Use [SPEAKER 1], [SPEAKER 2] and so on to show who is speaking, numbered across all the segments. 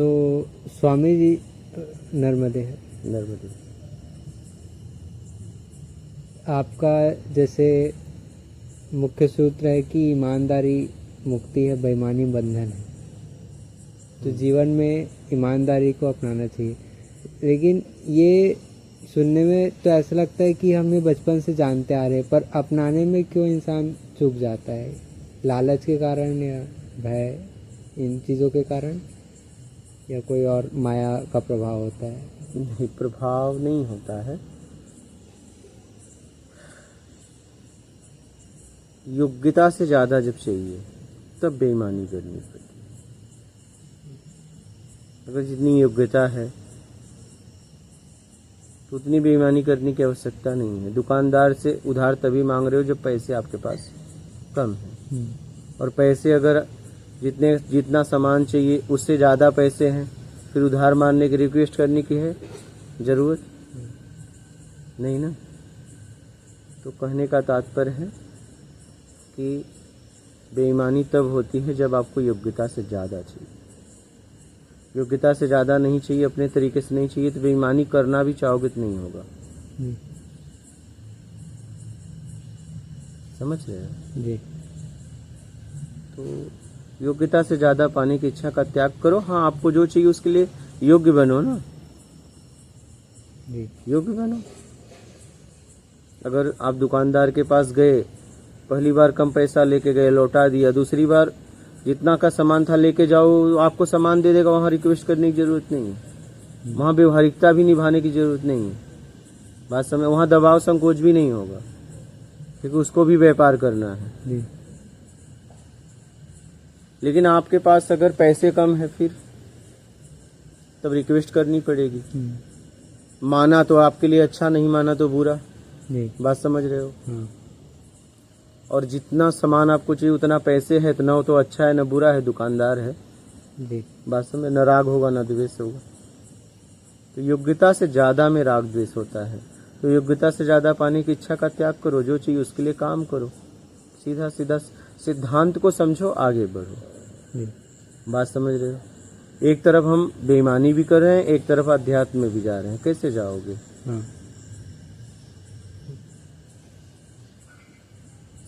[SPEAKER 1] तो स्वामी जी नर्मदे है।
[SPEAKER 2] नर्मदे।
[SPEAKER 1] आपका जैसे मुख्य सूत्र है कि ईमानदारी मुक्ति है, बेईमानी बंधन है, तो जीवन में ईमानदारी को अपनाना चाहिए। लेकिन ये सुनने में तो ऐसा लगता है कि हम ये बचपन से जानते आ रहे हैं, पर अपनाने में क्यों इंसान चूक जाता है? लालच के कारण या भय, इन चीज़ों के कारण, या कोई और माया का प्रभाव होता है?
[SPEAKER 2] नहीं, प्रभाव नहीं होता है। योग्यता से ज्यादा जब चाहिए तब बेईमानी करनी पड़ती। अगर जितनी योग्यता है तो उतनी बेईमानी करने की आवश्यकता नहीं है। दुकानदार से उधार तभी मांग रहे हो जब पैसे आपके पास कम है, और पैसे अगर जितना सामान चाहिए उससे ज़्यादा पैसे हैं, फिर उधार मांगने की रिक्वेस्ट करने की है ज़रूरत नहीं ना। तो कहने का तात्पर्य है कि बेईमानी तब होती है जब आपको योग्यता से ज़्यादा चाहिए। योग्यता से ज़्यादा नहीं चाहिए, अपने तरीके से नहीं चाहिए, तो बेईमानी करना भी चाहोगे तो नहीं होगा। समझ रहे हो
[SPEAKER 1] जी।
[SPEAKER 2] तो योग्यता से ज़्यादा पाने की इच्छा का त्याग करो। हाँ, आपको जो चाहिए उसके लिए योग्य बनो ना
[SPEAKER 1] जी।
[SPEAKER 2] योग्य बनो। अगर आप दुकानदार के पास गए, पहली बार कम पैसा लेके गए, लौटा दिया, दूसरी बार जितना का सामान था लेके जाओ, आपको सामान दे देगा, वहाँ रिक्वेस्ट करने की जरूरत नहीं है, वहाँ व्यवहारिकता भी निभाने की जरूरत नहीं है। बात समझ, वहाँ दबाव संकोच भी नहीं होगा, क्योंकि उसको भी व्यापार करना है
[SPEAKER 1] जी।
[SPEAKER 2] लेकिन आपके पास अगर पैसे कम है, फिर तब रिक्वेस्ट करनी पड़ेगी। माना तो आपके लिए अच्छा, नहीं माना तो बुरा।
[SPEAKER 1] जी।
[SPEAKER 2] बात समझ रहे हो?
[SPEAKER 1] हाँ।
[SPEAKER 2] और जितना सामान आपको चाहिए उतना पैसे है, तो न तो अच्छा है न बुरा है, दुकानदार है।
[SPEAKER 1] जी।
[SPEAKER 2] बात समझ, न राग होगा न द्वेष होगा। तो योग्यता से ज्यादा में राग द्वेष होता है। तो योग्यता से ज्यादा पाने की इच्छा का त्याग करो, जो चाहिए उसके लिए काम करो, सीधा सीधा सिद्धांत को समझो, आगे बढ़ो।
[SPEAKER 1] जी।
[SPEAKER 2] बात समझ रहे हो? एक तरफ हम बेईमानी भी कर रहे हैं, एक तरफ अध्यात्म में भी जा रहे हैं, कैसे जाओगे?
[SPEAKER 1] हाँ।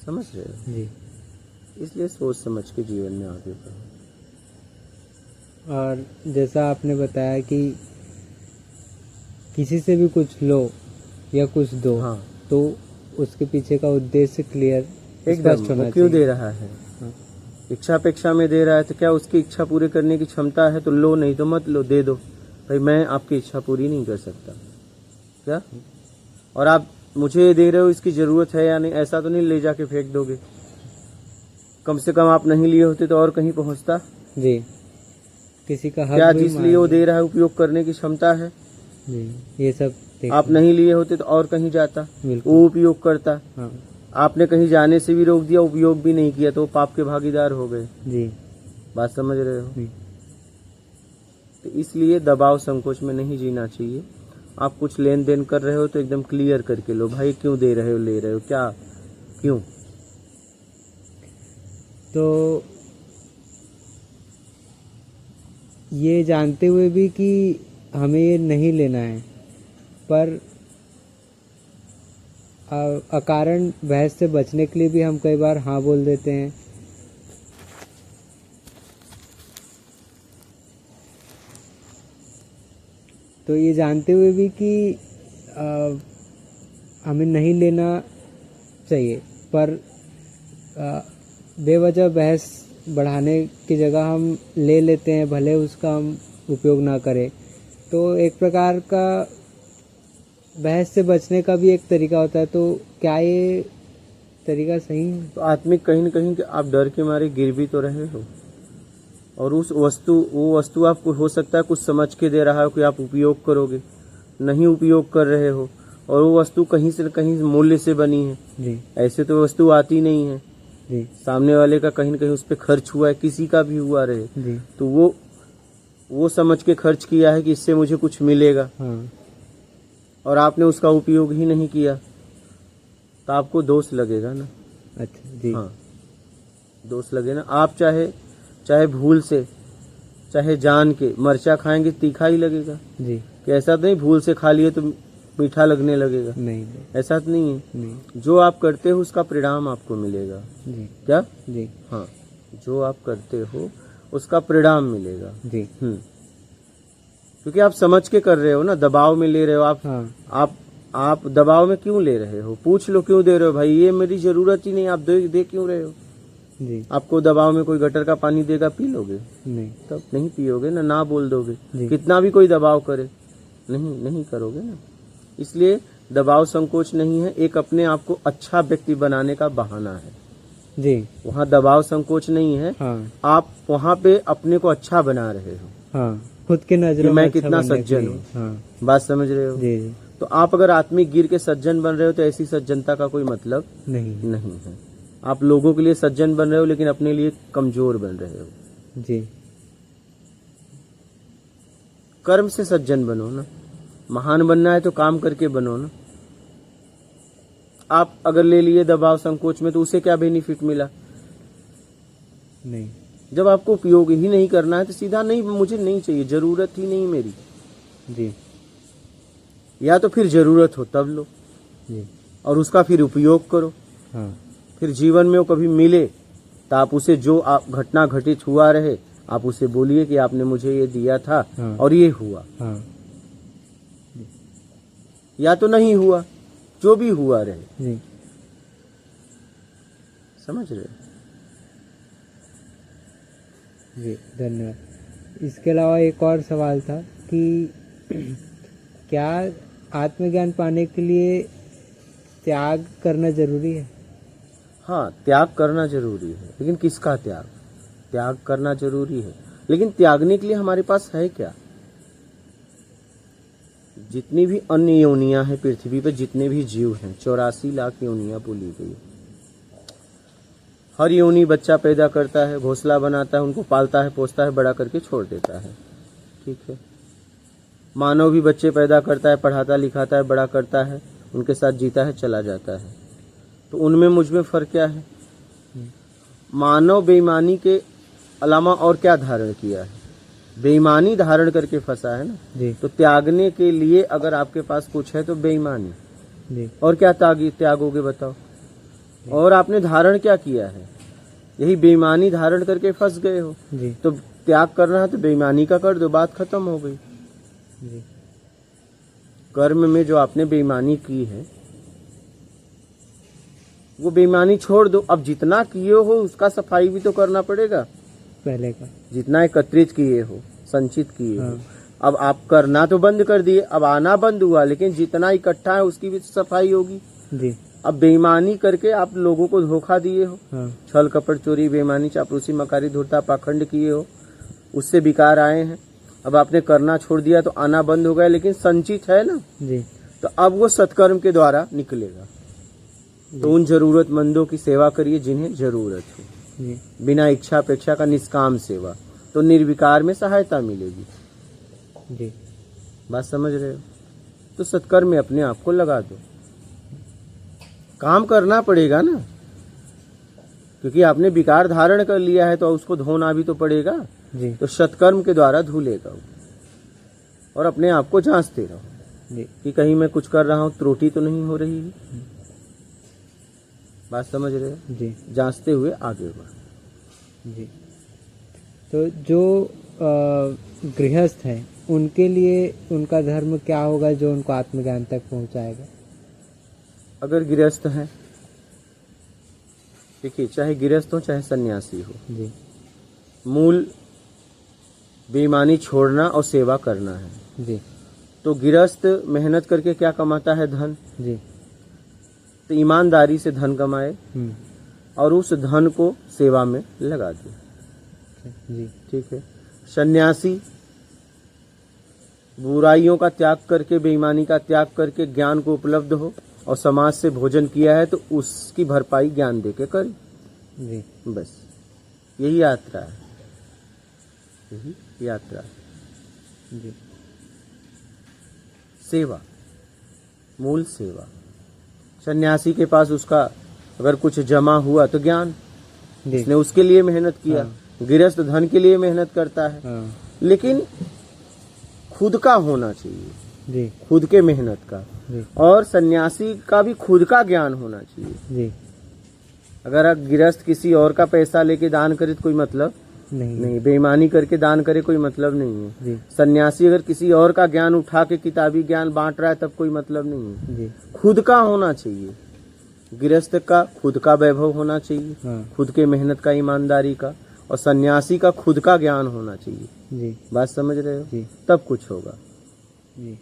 [SPEAKER 2] समझ रहे हो?
[SPEAKER 1] जी।
[SPEAKER 2] इसलिए सोच समझ के जीवन में आगे बढ़ो।
[SPEAKER 1] और जैसा आपने बताया कि किसी से भी कुछ लो या कुछ दो,
[SPEAKER 2] हाँ,
[SPEAKER 1] तो उसके पीछे का उद्देश्य क्लियर,
[SPEAKER 2] एकदम,
[SPEAKER 1] होना
[SPEAKER 2] वो क्यों
[SPEAKER 1] चाहिए।
[SPEAKER 2] दे रहा है?
[SPEAKER 1] हाँ।
[SPEAKER 2] इच्छा अपेक्षा में दे रहा है, तो क्या उसकी इच्छा पूरी करने की क्षमता है तो लो, नहीं तो मत लो, दे दो। भाई मैं आपकी इच्छा पूरी नहीं कर सकता क्या? और आप मुझे दे रहे हो, इसकी जरूरत है या नहीं, ऐसा तो नहीं ले जाके फेंक दोगे। कम से कम आप नहीं लिए होते तो और कहीं पहुंचता।
[SPEAKER 1] जी। किसी का हक
[SPEAKER 2] क्या
[SPEAKER 1] भी
[SPEAKER 2] जिस लिए वो
[SPEAKER 1] मान
[SPEAKER 2] दे रहा है उपयोग करने की क्षमता है?
[SPEAKER 1] जी, ये सब
[SPEAKER 2] आप नहीं लिए होते तो और कहीं जाता,
[SPEAKER 1] बिल्कुल।
[SPEAKER 2] वो उपयोग करता।
[SPEAKER 1] हाँ।
[SPEAKER 2] आपने कहीं जाने से भी रोक दिया, उपयोग भी नहीं किया, तो वो पाप के भागीदार हो गए।
[SPEAKER 1] जी।
[SPEAKER 2] बात समझ रहे हो?
[SPEAKER 1] जी।
[SPEAKER 2] तो इसलिए दबाव संकोच में नहीं जीना चाहिए। आप कुछ लेन देन कर रहे हो तो एकदम क्लियर करके लो, भाई क्यों दे रहे हो, ले रहे हो क्या, क्यों?
[SPEAKER 1] तो ये जानते हुए भी कि हमें ये नहीं लेना है, पर अकारण बहस से बचने के लिए भी हम कई बार हाँ बोल देते हैं। तो ये जानते हुए भी कि हमें नहीं लेना चाहिए, पर बेवजह बहस बढ़ाने की जगह हम ले लेते हैं, भले उसका हम उपयोग ना करें। तो एक प्रकार का बहस से बचने का भी एक तरीका होता है। तो क्या ये तरीका सही है?
[SPEAKER 2] तो आत्मिक कहीं न कहीं कि आप डर के मारे गिर भी तो रहे हो, और वो वस्तु आपको हो सकता है कुछ समझ के दे रहा है कि आप उपयोग करोगे, नहीं उपयोग कर रहे हो, और वो वस्तु कहीं से कहीं मूल्य से बनी है।
[SPEAKER 1] जी।
[SPEAKER 2] ऐसे तो वस्तु आती नहीं है।
[SPEAKER 1] जी।
[SPEAKER 2] सामने वाले का कहीं न कहीं उस पर खर्च हुआ है, किसी का भी हुआ रहे,
[SPEAKER 1] जी।
[SPEAKER 2] तो वो समझ के खर्च किया है कि इससे मुझे कुछ मिलेगा।
[SPEAKER 1] हाँ।
[SPEAKER 2] और आपने उसका उपयोग ही नहीं किया, तो आपको दोष लगेगा ना।
[SPEAKER 1] अच्छा। जी।
[SPEAKER 2] हाँ, दोष लगे ना। आप चाहे भूल से चाहे जान के मर्चा खाएंगे तीखा ही लगेगा।
[SPEAKER 1] जी।
[SPEAKER 2] कि ऐसा तो नहीं भूल से खा लिए तो मीठा लगने लगेगा,
[SPEAKER 1] नहीं
[SPEAKER 2] ऐसा तो नहीं है।
[SPEAKER 1] नहीं।
[SPEAKER 2] जो आप करते हो उसका परिणाम आपको मिलेगा।
[SPEAKER 1] जी।
[SPEAKER 2] क्या?
[SPEAKER 1] जी।
[SPEAKER 2] हाँ, जो आप करते हो उसका परिणाम मिलेगा।
[SPEAKER 1] जी।
[SPEAKER 2] क्योंकि आप समझ के कर रहे हो ना, दबाव में ले रहे हो आप।
[SPEAKER 1] हाँ।
[SPEAKER 2] आप दबाव में क्यों ले रहे हो? पूछ लो क्यों दे रहे हो? भाई ये मेरी जरूरत ही नहीं, आप दे क्यों रहे हो?
[SPEAKER 1] जी।
[SPEAKER 2] आपको दबाव में कोई गटर का पानी देगा, पी लोगे?
[SPEAKER 1] नहीं।
[SPEAKER 2] तब नहीं पियोगे ना बोल दोगे।
[SPEAKER 1] जी।
[SPEAKER 2] कितना भी कोई दबाव करे, नहीं करोगे ना। इसलिए दबाव संकोच नहीं है, एक अपने आप को अच्छा व्यक्ति बनाने का बहाना है।
[SPEAKER 1] जी।
[SPEAKER 2] वहाँ दबाव संकोच नहीं है।
[SPEAKER 1] हाँ।
[SPEAKER 2] आप वहाँ पे अपने को अच्छा बना रहे हो।
[SPEAKER 1] हाँ, खुद की नजरों
[SPEAKER 2] कि
[SPEAKER 1] में
[SPEAKER 2] मैं
[SPEAKER 1] अच्छा
[SPEAKER 2] कितना
[SPEAKER 1] बनने के
[SPEAKER 2] सज्जन
[SPEAKER 1] लिए।
[SPEAKER 2] हूँ।
[SPEAKER 1] हाँ।
[SPEAKER 2] बात समझ रहे हो?
[SPEAKER 1] जी। जी।
[SPEAKER 2] तो आप अगर आत्मिक गिर के सज्जन बन रहे हो तो ऐसी सज्जनता का कोई मतलब
[SPEAKER 1] नहीं
[SPEAKER 2] है। आप लोगों के लिए सज्जन बन रहे हो लेकिन अपने लिए कमजोर बन रहे हो।
[SPEAKER 1] जी।
[SPEAKER 2] कर्म से सज्जन बनो ना। महान बनना है तो काम करके बनो ना। आप अगर ले लिए दबाव संकोच में तो उसे क्या बेनिफिट मिला?
[SPEAKER 1] नहीं।
[SPEAKER 2] जब आपको उपयोग ही नहीं करना है तो सीधा नहीं, मुझे नहीं चाहिए, जरूरत ही नहीं मेरी।
[SPEAKER 1] जी।
[SPEAKER 2] या तो फिर जरूरत हो तब लो
[SPEAKER 1] जी।
[SPEAKER 2] और उसका फिर उपयोग करो।
[SPEAKER 1] हाँ।
[SPEAKER 2] फिर जीवन में वो कभी मिले तो आप उसे, जो आप घटना घटित हुआ रहे, आप उसे बोलिए कि आपने मुझे ये दिया था।
[SPEAKER 1] हाँ।
[SPEAKER 2] और ये हुआ।
[SPEAKER 1] हाँ।
[SPEAKER 2] या तो नहीं हुआ, जो भी हुआ रहे।
[SPEAKER 1] जी।
[SPEAKER 2] समझ रहे?
[SPEAKER 1] जी, धन्यवाद। इसके अलावा एक और सवाल था कि क्या आत्मज्ञान पाने के लिए त्याग करना जरूरी है?
[SPEAKER 2] हाँ, त्याग करना जरूरी है, लेकिन किसका त्याग? त्याग करना जरूरी है, लेकिन त्यागने के लिए हमारे पास है क्या? जितनी भी अन्य योनियां हैं पृथ्वी पे, जितने भी जीव हैं, 84 लाख योनियां बोली गई। हर योनि बच्चा पैदा करता है, घोंसला बनाता है, उनको पालता है, पोसता है, बड़ा करके छोड़ देता है। ठीक है। मानव भी बच्चे पैदा करता है, पढ़ाता लिखाता है, बड़ा करता है, उनके साथ जीता है, चला जाता है। तो उनमें मुझ में फर्क क्या है? मानव बेईमानी के अलावा और क्या धारण किया है? बेईमानी धारण करके फंसा है ना।
[SPEAKER 1] जी।
[SPEAKER 2] तो त्यागने के लिए अगर आपके पास कुछ है तो बेईमानी।
[SPEAKER 1] जी।
[SPEAKER 2] और क्या त्यागोगे बताओ? और आपने धारण क्या किया है? यही बेईमानी धारण करके फंस गए हो।
[SPEAKER 1] जी।
[SPEAKER 2] तो त्याग करना है तो बेईमानी का कर दो, बात खत्म हो गई।
[SPEAKER 1] जी।
[SPEAKER 2] कर्म में जो आपने बेईमानी की है वो बेईमानी छोड़ दो। अब जितना किए हो उसका सफाई भी तो करना पड़ेगा।
[SPEAKER 1] पहले का
[SPEAKER 2] जितना एकत्रित किए हो, संचित किए हो,
[SPEAKER 1] हाँ।
[SPEAKER 2] अब आप करना तो बंद कर दिए, अब आना बंद हुआ, लेकिन जितना इकट्ठा है उसकी भी सफाई होगी।
[SPEAKER 1] जी।
[SPEAKER 2] अब बेईमानी करके आप लोगों को धोखा दिए हो,
[SPEAKER 1] हाँ।
[SPEAKER 2] छल कपट चोरी बेईमानी चापलूसी मकारी धूर्ता पाखंड किए हो, उससे विकार आए हैं। अब आपने करना छोड़ दिया तो आना बंद हो गया, लेकिन संचित है ना।
[SPEAKER 1] जी।
[SPEAKER 2] तो अब वो सत्कर्म के द्वारा निकलेगा। तो उन जरूरतमंदों की सेवा करिए जिन्हें जरूरत हो।
[SPEAKER 1] जी।
[SPEAKER 2] बिना इच्छा अपेक्षा का निष्काम सेवा, तो निर्विकार में सहायता मिलेगी।
[SPEAKER 1] जी।
[SPEAKER 2] बात समझ रहे हो? तो सत्कर्म में अपने आप को लगा दो। काम करना पड़ेगा ना, क्योंकि आपने विकार धारण कर लिया है तो उसको धोना भी तो पड़ेगा।
[SPEAKER 1] जी।
[SPEAKER 2] तो सत्कर्म के द्वारा धुलेगा वो। और अपने आप को जांचते रहो
[SPEAKER 1] जी।
[SPEAKER 2] कि कहीं मैं कुछ कर रहा हूं, त्रुटि तो नहीं हो रही है। बात समझ रहे हो?
[SPEAKER 1] जी।
[SPEAKER 2] जांचते हुए आगे बढ़ो।
[SPEAKER 1] जी। तो जो गृहस्थ हैं उनके लिए उनका धर्म क्या होगा जो उनको आत्मज्ञान तक पहुंचाएगा?
[SPEAKER 2] अगर गृहस्थ हैं, देखिए, चाहे गृहस्थ हो चाहे सन्यासी हो,
[SPEAKER 1] जी।
[SPEAKER 2] मूल बेईमानी छोड़ना और सेवा करना है।
[SPEAKER 1] जी।
[SPEAKER 2] तो गृहस्थ मेहनत करके क्या कमाता है? धन।
[SPEAKER 1] जी।
[SPEAKER 2] तो ईमानदारी से धन कमाए और उस धन को सेवा में लगा दे।
[SPEAKER 1] जी।
[SPEAKER 2] ठीक है। सन्यासी बुराइयों का त्याग करके, बेईमानी का त्याग करके ज्ञान को उपलब्ध हो और समाज से भोजन किया है तो उसकी भरपाई ज्ञान देके करे।
[SPEAKER 1] जी।
[SPEAKER 2] बस यही यात्रा है, यही यात्रा है।
[SPEAKER 1] जी।
[SPEAKER 2] सेवा, मूल सेवा। सन्यासी के पास उसका अगर कुछ जमा हुआ तो ज्ञान,
[SPEAKER 1] जी।
[SPEAKER 2] उसने उसके लिए मेहनत किया।
[SPEAKER 1] हाँ।
[SPEAKER 2] गृहस्थ धन के लिए मेहनत करता है।
[SPEAKER 1] हाँ।
[SPEAKER 2] लेकिन खुद का होना चाहिए,
[SPEAKER 1] जी
[SPEAKER 2] खुद के मेहनत का।
[SPEAKER 1] जी
[SPEAKER 2] और सन्यासी का भी खुद का ज्ञान होना चाहिए।
[SPEAKER 1] जी
[SPEAKER 2] अगर आप गृहस्थ किसी और का पैसा लेके दान करे तो कोई मतलब
[SPEAKER 1] नहीं
[SPEAKER 2] नहीं, बेईमानी करके दान करे कोई मतलब नहीं है।
[SPEAKER 1] जी
[SPEAKER 2] सन्यासी अगर किसी और का ज्ञान उठा के किताबी ज्ञान बांट रहा है तब कोई मतलब नहीं है।
[SPEAKER 1] जी
[SPEAKER 2] खुद का होना चाहिए। गृहस्थ का खुद का वैभव होना चाहिए,
[SPEAKER 1] हाँ
[SPEAKER 2] खुद के मेहनत का, ईमानदारी का। और सन्यासी का खुद का ज्ञान होना चाहिए।
[SPEAKER 1] जी
[SPEAKER 2] बात समझ रहे हो?
[SPEAKER 1] जी
[SPEAKER 2] तब कुछ होगा।
[SPEAKER 1] जी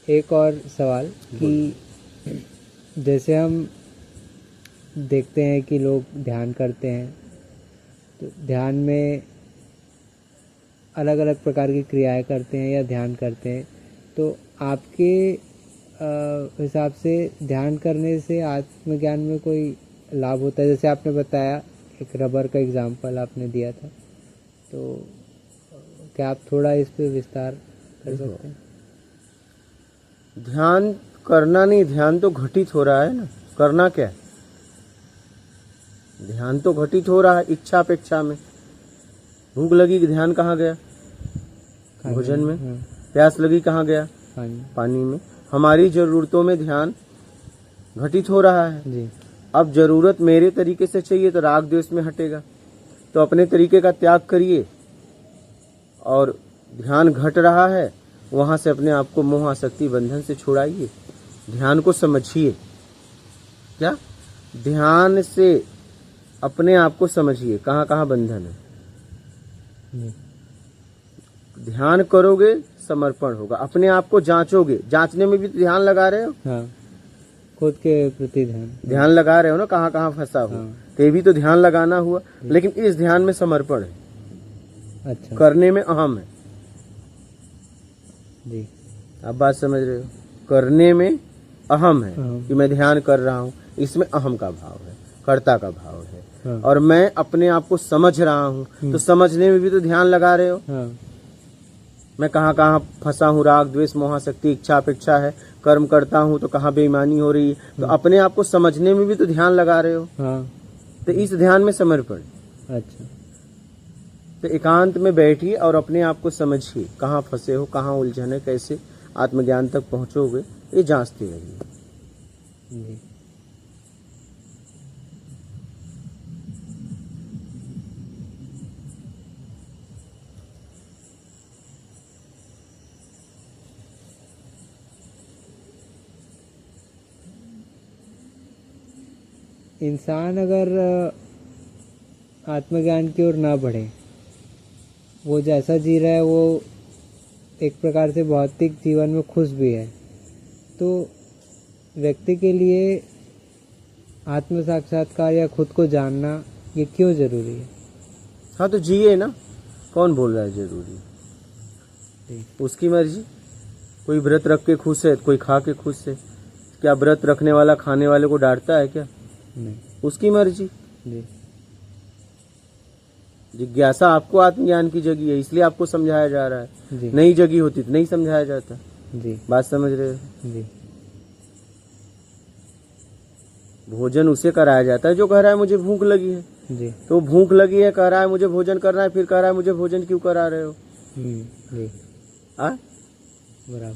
[SPEAKER 1] एक और सवाल कि जैसे हम देखते हैं कि लोग ध्यान करते हैं, तो ध्यान में अलग अलग प्रकार की क्रियाएं करते हैं या ध्यान करते हैं, तो आपके हिसाब से ध्यान करने से आत्मज्ञान में कोई लाभ होता है? जैसे आपने बताया, एक रबर का एग्जांपल आपने दिया था, तो क्या आप थोड़ा इस पे विस्तार कर सकते हैं?
[SPEAKER 2] ध्यान करना नहीं, ध्यान तो घटित हो रहा है ना। करना क्या है? ध्यान तो घटित हो रहा है इच्छा अपेक्षा में। भूख लगी, ध्यान कहाँ गया? भोजन में।
[SPEAKER 1] हाँ,
[SPEAKER 2] प्यास लगी, कहाँ गया?
[SPEAKER 1] पानी।
[SPEAKER 2] पानी में। हमारी जरूरतों में ध्यान घटित हो रहा है।
[SPEAKER 1] जी
[SPEAKER 2] अब जरूरत मेरे तरीके से चाहिए तो राग द्वेष में हटेगा, तो अपने तरीके का त्याग करिए। और ध्यान घट रहा है, वहां से अपने आप को मोह आसक्ति बंधन से छुड़ाइए। ध्यान को समझिए। क्या? ध्यान से अपने आप को समझिए कहाँ कहाँ बंधन है।
[SPEAKER 1] जी
[SPEAKER 2] ध्यान करोगे, समर्पण होगा। अपने आप को जांचोगे, जांचने में भी तो ध्यान लगा रहे हो।
[SPEAKER 1] हाँ, खुद के प्रति
[SPEAKER 2] ध्यान लगा रहे हो ना, कहाँ कहाँ फंसा हो।
[SPEAKER 1] हाँ।
[SPEAKER 2] तो ये भी तो ध्यान लगाना हुआ। लेकिन इस ध्यान में समर्पण है,
[SPEAKER 1] अच्छा
[SPEAKER 2] करने में अहम है।
[SPEAKER 1] जी
[SPEAKER 2] आप बात समझ रहे हो? करने में अहम है
[SPEAKER 1] हाँ।
[SPEAKER 2] कि मैं ध्यान कर रहा हूँ, इसमें अहम का भाव है, कर्ता का भाव है।
[SPEAKER 1] हाँ।
[SPEAKER 2] और मैं अपने आप को समझ रहा हूँ, तो समझने में भी तो ध्यान लगा रहे हो।
[SPEAKER 1] हाँ
[SPEAKER 2] मैं कहाँ कहाँ फंसा हूँ, राग द्वेष मोहासक्ति इच्छा अपेक्षा है, कर्म करता हूँ तो कहाँ बेईमानी हो रही है, तो अपने आप को समझने में भी तो ध्यान लगा रहे हो।
[SPEAKER 1] हाँ
[SPEAKER 2] तो इस ध्यान में समर्पण।
[SPEAKER 1] अच्छा
[SPEAKER 2] तो एकांत में बैठिए और अपने आप को समझिए, कहाँ फंसे हो, कहाँ उलझन है, कैसे आत्मज्ञान तक पहुंचोगे, ये जांचते रहिए।
[SPEAKER 1] जी इंसान अगर आत्मज्ञान की ओर ना बढ़े, वो जैसा जी रहा है वो एक प्रकार से भौतिक जीवन में खुश भी है, तो व्यक्ति के लिए आत्म साक्षात्कार या खुद को जानना ये क्यों जरूरी है?
[SPEAKER 2] हाँ तो जिए ना, कौन बोल रहा है जरूरी?
[SPEAKER 1] जी
[SPEAKER 2] उसकी मर्जी। कोई व्रत रख के खुश है, कोई खा के खुश है। क्या व्रत रखने वाला खाने वाले को डांटता है क्या?
[SPEAKER 1] नहीं
[SPEAKER 2] उसकी मर्जी।
[SPEAKER 1] जी
[SPEAKER 2] जिज्ञासा आपको आत्मज्ञान की जगी है, इसलिए आपको समझाया जा रहा है।
[SPEAKER 1] जी
[SPEAKER 2] नहीं जगी होती तो नहीं समझाया जाता।
[SPEAKER 1] जी
[SPEAKER 2] बात समझ रहे हो?
[SPEAKER 1] जी
[SPEAKER 2] भोजन उसे कराया जाता है जो कह रहा है मुझे भूख लगी है।
[SPEAKER 1] जी
[SPEAKER 2] तो भूख लगी है, कह रहा है मुझे भोजन करना है, फिर कह रहा है मुझे भोजन क्यों करा रहे हो?
[SPEAKER 1] जी
[SPEAKER 2] आ?
[SPEAKER 1] बराबर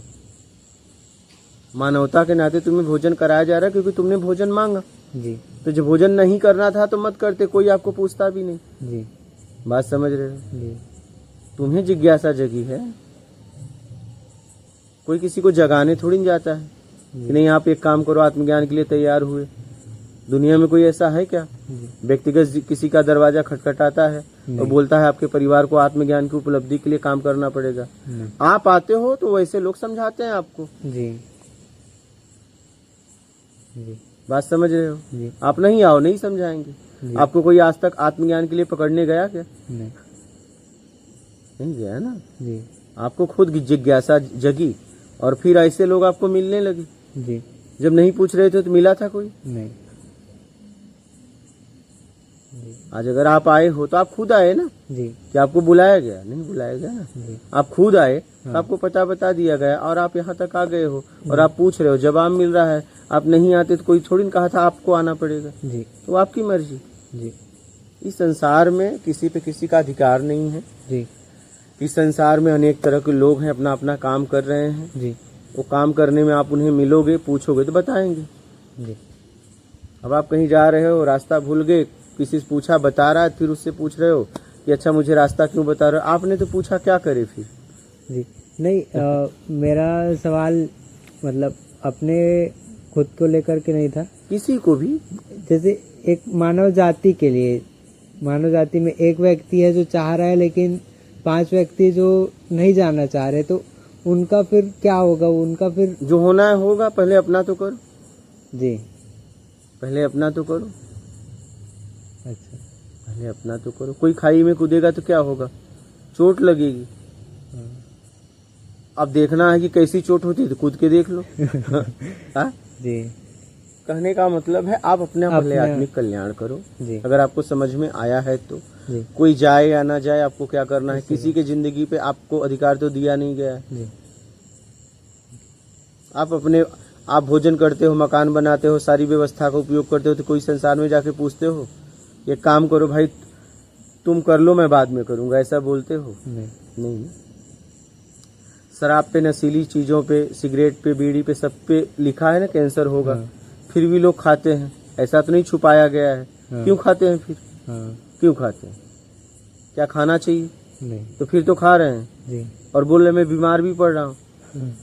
[SPEAKER 2] मानवता के नाते तुम्हें भोजन कराया जा रहा है क्योंकि तुमने भोजन मांगा।
[SPEAKER 1] जी
[SPEAKER 2] तो जो भोजन नहीं करना था तो मत करते, कोई आपको पूछता भी नहीं।
[SPEAKER 1] जी
[SPEAKER 2] बात समझ रहे हो?
[SPEAKER 1] जी
[SPEAKER 2] तुम्हें जिज्ञासा जगी है, कोई किसी को जगाने थोड़ी नहीं जाता है कि नहीं आप एक काम करो, आत्मज्ञान के लिए तैयार हुए। दुनिया में कोई ऐसा है क्या?
[SPEAKER 1] जी
[SPEAKER 2] व्यक्तिगत किसी का दरवाजा खटखटाता है और बोलता है आपके परिवार को आत्मज्ञान की उपलब्धि के लिए काम करना पड़ेगा।
[SPEAKER 1] नहीं
[SPEAKER 2] आप आते हो तो वैसे लोग समझाते हैं आपको।
[SPEAKER 1] जी जी
[SPEAKER 2] बात समझ रहे हो?
[SPEAKER 1] जी
[SPEAKER 2] आप नहीं आओ, नहीं समझाएंगे।
[SPEAKER 1] जी
[SPEAKER 2] आपको कोई आज तक आत्मज्ञान के लिए पकड़ने गया क्या?
[SPEAKER 1] नहीं
[SPEAKER 2] नहीं गया ना।
[SPEAKER 1] जी
[SPEAKER 2] आपको खुद जिज्ञासा जगी और फिर ऐसे लोग आपको मिलने लगे।
[SPEAKER 1] जी
[SPEAKER 2] जब नहीं पूछ रहे थे तो मिला था कोई?
[SPEAKER 1] नहीं जी
[SPEAKER 2] आज अगर आप आए हो तो आप खुद आए ना,
[SPEAKER 1] जी
[SPEAKER 2] कि आपको बुलाया गया? नहीं बुलाया गया ना।
[SPEAKER 1] जी
[SPEAKER 2] आप खुद आए तो
[SPEAKER 1] हाँ।
[SPEAKER 2] आपको पता बता दिया गया और आप यहाँ तक आ गए हो और आप पूछ रहे हो, जवाब मिल रहा है। आप नहीं आते तो कोई थोड़ी न कहा था आपको आना पड़ेगा,
[SPEAKER 1] जी
[SPEAKER 2] तो आपकी मर्जी।
[SPEAKER 1] जी
[SPEAKER 2] इस संसार में किसी पे किसी का अधिकार नहीं है।
[SPEAKER 1] जी
[SPEAKER 2] इस संसार में अनेक तरह के लोग हैं, अपना अपना काम कर रहे हैं।
[SPEAKER 1] जी
[SPEAKER 2] वो काम करने में आप उन्हें मिलोगे, पूछोगे तो बताएंगे।
[SPEAKER 1] जी
[SPEAKER 2] अब आप कहीं जा रहे हो, रास्ता भूल गए, किसी से पूछा, बता रहा है, फिर उससे पूछ रहे हो कि अच्छा मुझे रास्ता क्यों बता रहे हो? आपने तो पूछा, क्या करे फिर?
[SPEAKER 1] जी नहीं मेरा सवाल मतलब अपने खुद को लेकर के नहीं था,
[SPEAKER 2] किसी को भी।
[SPEAKER 1] जैसे एक मानव जाति के लिए, मानव जाति में एक व्यक्ति है जो चाह रहा है लेकिन 5 व्यक्ति जो नहीं जाना चाह रहे, तो उनका फिर क्या होगा? उनका फिर
[SPEAKER 2] जो होना है होगा, पहले अपना तो करो।
[SPEAKER 1] जी
[SPEAKER 2] पहले अपना तो करो।
[SPEAKER 1] अच्छा
[SPEAKER 2] पहले अपना तो करो। कोई खाई में कूदेगा तो क्या होगा? चोट लगेगी।
[SPEAKER 1] हाँ।
[SPEAKER 2] अब देखना है कि कैसी चोट होती है तो कूद के देख लो। हाँ?
[SPEAKER 1] जी
[SPEAKER 2] कहने का मतलब है आप अपना पहले
[SPEAKER 1] अपना-
[SPEAKER 2] आत्मिक कल्याण करो।
[SPEAKER 1] जी
[SPEAKER 2] अगर आपको समझ में आया है तो
[SPEAKER 1] जी
[SPEAKER 2] कोई जाए या ना जाए, आपको क्या करना है? किसी के जिंदगी पे आपको अधिकार तो दिया नहीं गया है।
[SPEAKER 1] जी
[SPEAKER 2] आप भोजन करते हो, मकान बनाते हो, सारी व्यवस्था का उपयोग करते हो, तो कोई संसार में जाके पूछते हो ये काम करो भाई, तुम कर लो मैं बाद में करूंगा, ऐसा बोलते हो?
[SPEAKER 1] नहीं
[SPEAKER 2] नहीं। शराब पे, नशीली चीजों पे, सिगरेट पे, बीड़ी पे, सब पे लिखा है ना कैंसर होगा।
[SPEAKER 1] हाँ।
[SPEAKER 2] फिर भी लोग खाते हैं, ऐसा तो नहीं छुपाया गया है।
[SPEAKER 1] हाँ।
[SPEAKER 2] क्यों खाते हैं फिर?
[SPEAKER 1] हाँ
[SPEAKER 2] क्यों खाते हैं? क्या खाना चाहिए?
[SPEAKER 1] नहीं
[SPEAKER 2] तो फिर तो खा रहे हैं
[SPEAKER 1] जी
[SPEAKER 2] और बोल रहे मैं बीमार भी पड़ रहा हूँ।
[SPEAKER 1] हाँ,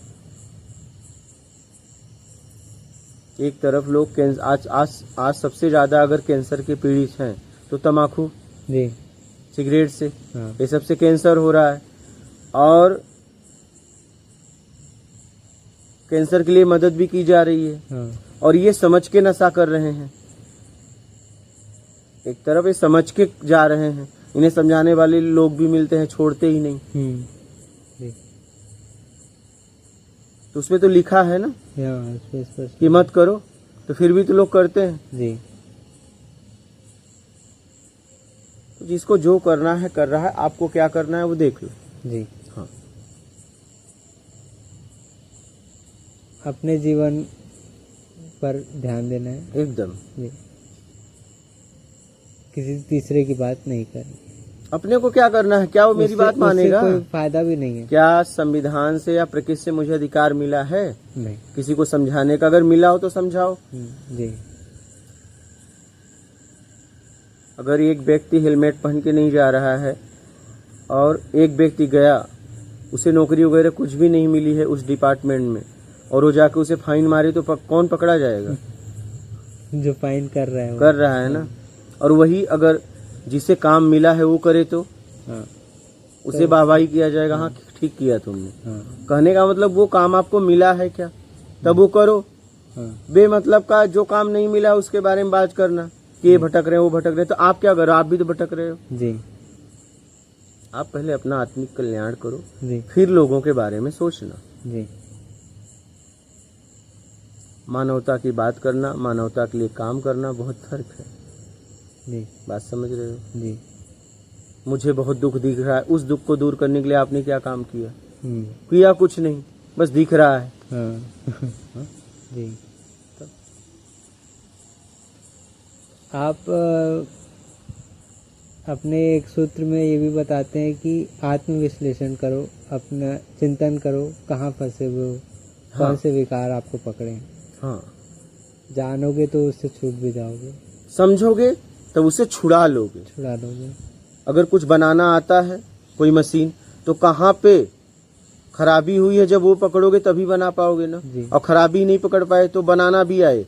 [SPEAKER 2] एक तरफ लोग आज सबसे ज्यादा अगर कैंसर के पीड़ित हैं तो तम्बाकू,
[SPEAKER 1] जी
[SPEAKER 2] सिगरेट से,
[SPEAKER 1] हाँ
[SPEAKER 2] ये सबसे कैंसर हो रहा है। और कैंसर के लिए मदद भी की जा रही है
[SPEAKER 1] हाँ
[SPEAKER 2] और ये समझ के नशा कर रहे हैं। एक तरफ ये समझ के जा रहे हैं, इन्हें समझाने वाले लोग भी मिलते हैं, छोड़ते ही नहीं।
[SPEAKER 1] जी
[SPEAKER 2] तो उसमें तो लिखा है ना
[SPEAKER 1] हाँ स्पष्ट
[SPEAKER 2] कि मत करो, तो फिर भी तो लोग करते हैं।
[SPEAKER 1] जी
[SPEAKER 2] तो जिसको जो करना है कर रहा है, आपको क्या करना है वो देख लो।
[SPEAKER 1] जी
[SPEAKER 2] हाँ।
[SPEAKER 1] अपने जीवन पर ध्यान देना है
[SPEAKER 2] एकदम
[SPEAKER 1] जी, किसी तीसरे की बात नहीं करनी।
[SPEAKER 2] अपने को क्या करना है? क्या वो मेरी बात मानेगा?
[SPEAKER 1] कोई फायदा भी नहीं है।
[SPEAKER 2] क्या संविधान से या प्रकृति से मुझे अधिकार मिला है
[SPEAKER 1] नहीं
[SPEAKER 2] किसी को समझाने का? अगर मिला हो तो समझाओ।
[SPEAKER 1] जी
[SPEAKER 2] अगर एक व्यक्ति हेलमेट पहन के नहीं जा रहा है और एक व्यक्ति गया, उसे नौकरी वगैरह कुछ भी नहीं मिली है उस डिपार्टमेंट में, और वो जाके उसे फाइन मारे तो कौन पकड़ा जाएगा?
[SPEAKER 1] जो फाइन कर रहा है वो।
[SPEAKER 2] कर रहा है ना। और वही अगर जिसे काम मिला है वो करे तो
[SPEAKER 1] हाँ
[SPEAKER 2] उसे वाहवाही किया जाएगा, हाँ ठीक किया तुमने।
[SPEAKER 1] हाँ
[SPEAKER 2] कहने का मतलब वो काम आपको मिला है क्या, तब वो करो।
[SPEAKER 1] हाँ
[SPEAKER 2] बेमतलब का जो काम नहीं मिला उसके बारे में बात करना कि ये भटक रहे हैं, वो भटक रहे हैं, तो आप क्या करो? आप भी तो भटक रहे हो।
[SPEAKER 1] जी
[SPEAKER 2] आप पहले अपना आत्मिक कल्याण करो,
[SPEAKER 1] जी
[SPEAKER 2] फिर लोगों के बारे में सोचना।
[SPEAKER 1] जी
[SPEAKER 2] मानवता की बात करना, मानवता के लिए काम करना, बहुत फर्क है।
[SPEAKER 1] जी
[SPEAKER 2] बात समझ रहे हो?
[SPEAKER 1] जी
[SPEAKER 2] मुझे बहुत दुख दिख रहा है, उस दुख को दूर करने के लिए आपने क्या काम किया?
[SPEAKER 1] हम्म,
[SPEAKER 2] किया कुछ नहीं, बस दिख रहा है।
[SPEAKER 1] हाँ जी आप अपने एक सूत्र में ये भी बताते हैं कि आत्मविश्लेषण करो, अपना चिंतन करो, कहाँ फंसे हुए हो, कौन
[SPEAKER 2] हाँ।
[SPEAKER 1] से विकार आपको पकड़े हैं।
[SPEAKER 2] हाँ,
[SPEAKER 1] जानोगे तो उससे छूट भी जाओगे,
[SPEAKER 2] समझोगे तब उसे छुड़ा लोगे।
[SPEAKER 1] छुड़ा दोगे।
[SPEAKER 2] अगर कुछ बनाना आता है कोई मशीन, तो कहाँ पे खराबी हुई है जब वो पकड़ोगे तभी बना पाओगे ना।
[SPEAKER 1] जी।
[SPEAKER 2] और खराबी नहीं पकड़ पाए तो बनाना भी आए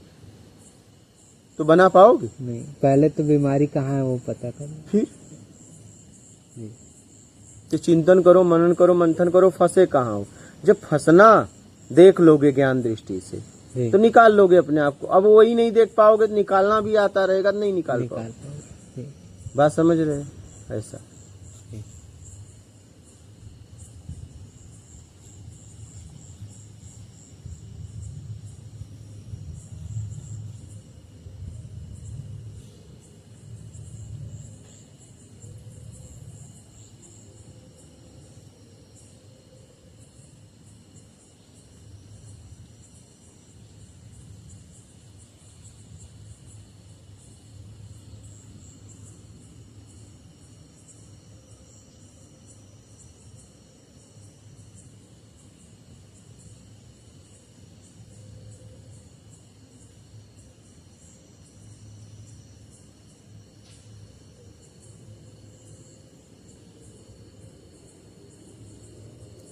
[SPEAKER 2] तो बना पाओगे?
[SPEAKER 1] नहीं, पहले तो बीमारी कहाँ है वो पता करो।
[SPEAKER 2] फिर
[SPEAKER 1] जी
[SPEAKER 2] तो चिंतन करो, मनन करो, मंथन करो, फंसे कहाँ हो। जब फंसना देख लोगे ज्ञान दृष्टि से
[SPEAKER 1] जी
[SPEAKER 2] तो निकाल लोगे अपने आप को। अब वही नहीं देख पाओगे तो निकालना भी आता रहेगा, नहीं निकाल पाओगे।
[SPEAKER 1] पाओगे। जी
[SPEAKER 2] बात समझ रहे हो? ऐसा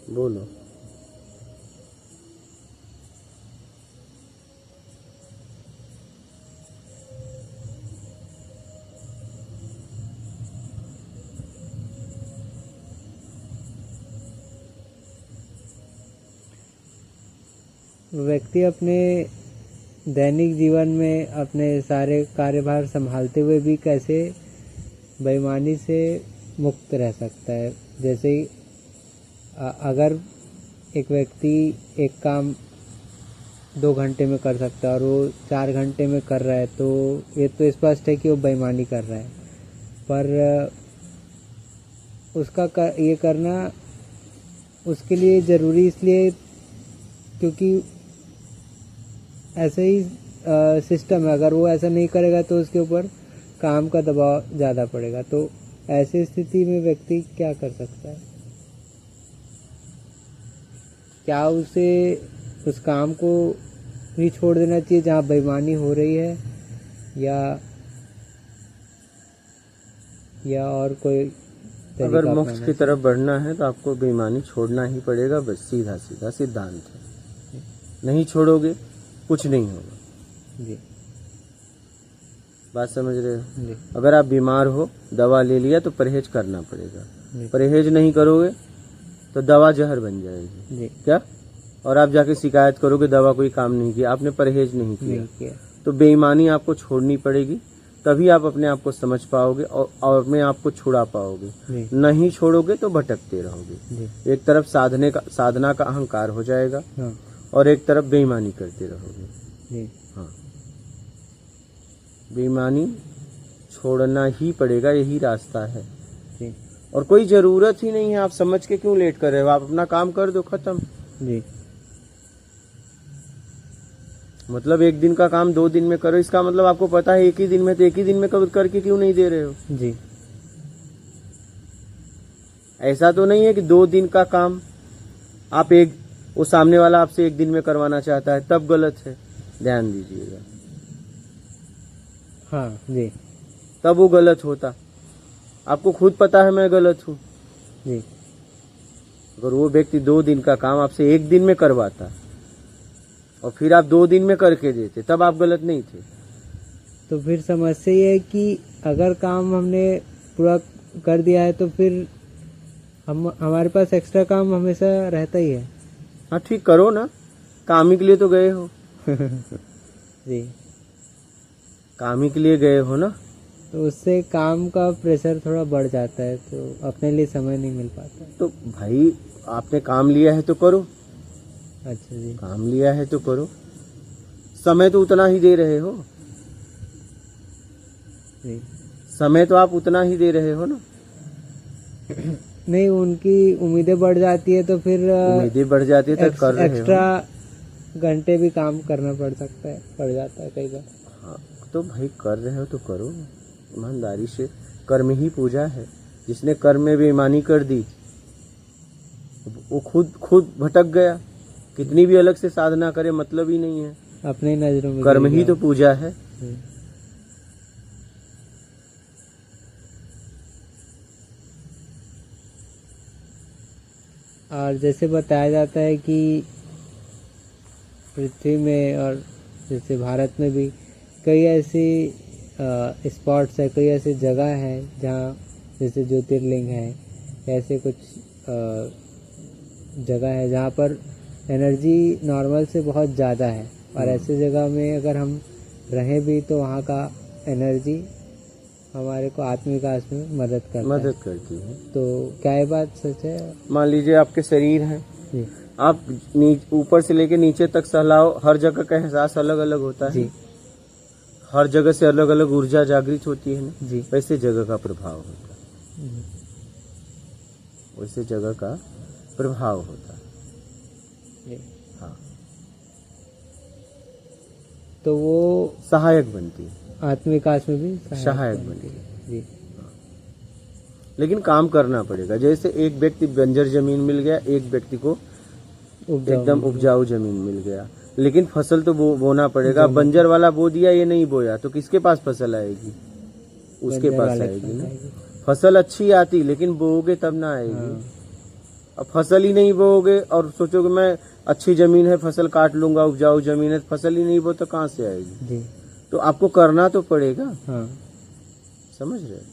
[SPEAKER 2] बोलो।
[SPEAKER 1] व्यक्ति अपने दैनिक जीवन में अपने सारे कार्यभार संभालते हुए भी कैसे बेईमानी से मुक्त रह सकता है? जैसे अगर एक व्यक्ति एक काम 2 घंटे में कर सकता है और वो 4 घंटे में कर रहा है, तो ये तो स्पष्ट है कि वो बेईमानी कर रहा है। पर उसका ये करना उसके लिए ज़रूरी इसलिए क्योंकि ऐसे ही सिस्टम है। अगर वो ऐसा नहीं करेगा तो उसके ऊपर काम का दबाव ज़्यादा पड़ेगा। तो ऐसी स्थिति में व्यक्ति क्या कर सकता है? क्या उसे उस काम को भी छोड़ देना चाहिए जहाँ बेईमानी हो रही है, या और कोई तरीका
[SPEAKER 2] अगर मोक्ष
[SPEAKER 1] अपनाना
[SPEAKER 2] की तरफ बढ़ना है तो आपको बेईमानी छोड़ना ही पड़ेगा, बस सीधा सीधा सिद्धांत है। नहीं छोड़ोगे कुछ नहीं होगा।
[SPEAKER 1] जी
[SPEAKER 2] बात समझ रहे हो?
[SPEAKER 1] जी
[SPEAKER 2] अगर आप बीमार हो, दवा ले लिया तो परहेज करना पड़ेगा।
[SPEAKER 1] जी
[SPEAKER 2] परहेज नहीं करोगे तो दवा जहर बन जाएगी।
[SPEAKER 1] जी
[SPEAKER 2] क्या? और आप जाके शिकायत करोगे दवा कोई काम नहीं किया, आपने परहेज नहीं किया। तो बेईमानी आपको छोड़नी पड़ेगी, तभी आप अपने आप को समझ पाओगे और अपने आप को छुड़ा पाओगे।
[SPEAKER 1] जी
[SPEAKER 2] नहीं छोड़ोगे तो भटकते रहोगे।
[SPEAKER 1] जी
[SPEAKER 2] एक तरफ साधना का अहंकार हो जाएगा
[SPEAKER 1] हाँ
[SPEAKER 2] और एक तरफ बेईमानी करते रहोगे।
[SPEAKER 1] जी
[SPEAKER 2] हाँ, बेईमानी छोड़ना ही पड़ेगा, यही रास्ता है।
[SPEAKER 1] जी
[SPEAKER 2] और कोई जरूरत ही नहीं है। आप समझ के क्यों लेट कर रहे हो? आप अपना काम कर दो, खत्म।
[SPEAKER 1] जी
[SPEAKER 2] मतलब 1 दिन का काम 2 दिन में करो, इसका मतलब आपको पता है 1 ही दिन में, तो 1 ही दिन में करके क्यों नहीं दे रहे हो?
[SPEAKER 1] जी
[SPEAKER 2] ऐसा तो नहीं है कि 2 दिन का काम आप वो सामने वाला आपसे 1 दिन में करवाना चाहता है, तब गलत है। ध्यान दीजिएगा,
[SPEAKER 1] हाँ जी
[SPEAKER 2] तब वो गलत होता। आपको खुद पता है मैं गलत हूँ।
[SPEAKER 1] जी
[SPEAKER 2] अगर वो व्यक्ति 2 दिन का काम आपसे 1 दिन में करवाता और फिर आप 2 दिन में करके देते, तब आप गलत नहीं थे।
[SPEAKER 1] तो फिर समस्या ये है कि अगर काम हमने पूरा कर दिया है तो फिर हमारे पास एक्स्ट्रा काम हमेशा रहता ही है।
[SPEAKER 2] हाँ ठीक, करो ना, काम ही के लिए तो गए हो।
[SPEAKER 1] जी
[SPEAKER 2] काम ही के लिए गए हो ना।
[SPEAKER 1] तो उससे काम का प्रेशर थोड़ा बढ़ जाता है, तो अपने लिए समय नहीं मिल पाता।
[SPEAKER 2] तो भाई आपने काम लिया है तो करो।
[SPEAKER 1] अच्छा जी
[SPEAKER 2] काम लिया है तो करो, समय तो उतना ही दे रहे हो।
[SPEAKER 1] जी
[SPEAKER 2] समय तो आप उतना ही दे रहे हो ना।
[SPEAKER 1] नहीं, उनकी उम्मीदें बढ़ जाती है तो फिर
[SPEAKER 2] उम्मीदें बढ़ जाती है तो कर रहे हो।
[SPEAKER 1] एक्स्ट्रा घंटे भी काम करना पड़ जाता है कई बार।
[SPEAKER 2] हाँ, तो भाई कर रहे हो तो करो ईमानदारी से। कर्म ही पूजा है। जिसने कर्म में बेईमानी कर दी वो खुद भटक गया। कितनी भी अलग से साधना करे मतलब ही नहीं है।
[SPEAKER 1] अपने नजरों में
[SPEAKER 2] कर्म ही तो पूजा है।
[SPEAKER 1] और जैसे बताया जाता है कि पृथ्वी में और जैसे भारत में भी कई ऐसी स्पॉट्स है, कई ऐसी जगह है जहाँ जैसे ज्योतिर्लिंग है, ऐसे कुछ जगह है जहाँ पर एनर्जी नॉर्मल से बहुत ज़्यादा है। और ऐसे जगह में अगर हम रहें भी तो वहाँ का एनर्जी हमारे को आत्मविकास में मदद
[SPEAKER 2] करती है।
[SPEAKER 1] तो क्या ये बात सच है?
[SPEAKER 2] मान लीजिए आपके शरीर है
[SPEAKER 1] जी
[SPEAKER 2] आप ऊपर से लेके नीचे तक सहलाओ, हर जगह का एहसास अलग अलग होता है
[SPEAKER 1] जी
[SPEAKER 2] हर जगह से अलग अलग ऊर्जा जागृत होती है ना।
[SPEAKER 1] जी
[SPEAKER 2] वैसे जगह का प्रभाव होता है। वैसे जगह का प्रभाव होता है।
[SPEAKER 1] जी
[SPEAKER 2] हाँ,
[SPEAKER 1] तो वो
[SPEAKER 2] सहायक बनती है।
[SPEAKER 1] आत्मविकास में भी
[SPEAKER 2] सहायक बनती है।
[SPEAKER 1] जी
[SPEAKER 2] लेकिन काम करना पड़ेगा। जैसे एक व्यक्ति बंजर जमीन मिल गया, एक व्यक्ति को एकदम उपजाऊ जमीन मिल गया, लेकिन फसल तो बोना पड़ेगा। बंजर वाला बो दिया, ये नहीं बोया, तो किसके पास फसल आएगी? उसके पास आएगी ना। फसल अच्छी आती लेकिन बोओगे तब ना आएगी। अब फसल ही नहीं बोओगे और सोचोगे मैं अच्छी जमीन है फसल काट लूंगा, उपजाऊ जमीन है, फसल ही नहीं बो तो कहाँ से आएगी।
[SPEAKER 1] जी।
[SPEAKER 2] तो आपको करना तो पड़ेगा।
[SPEAKER 1] हाँ,
[SPEAKER 2] समझ रहे हो?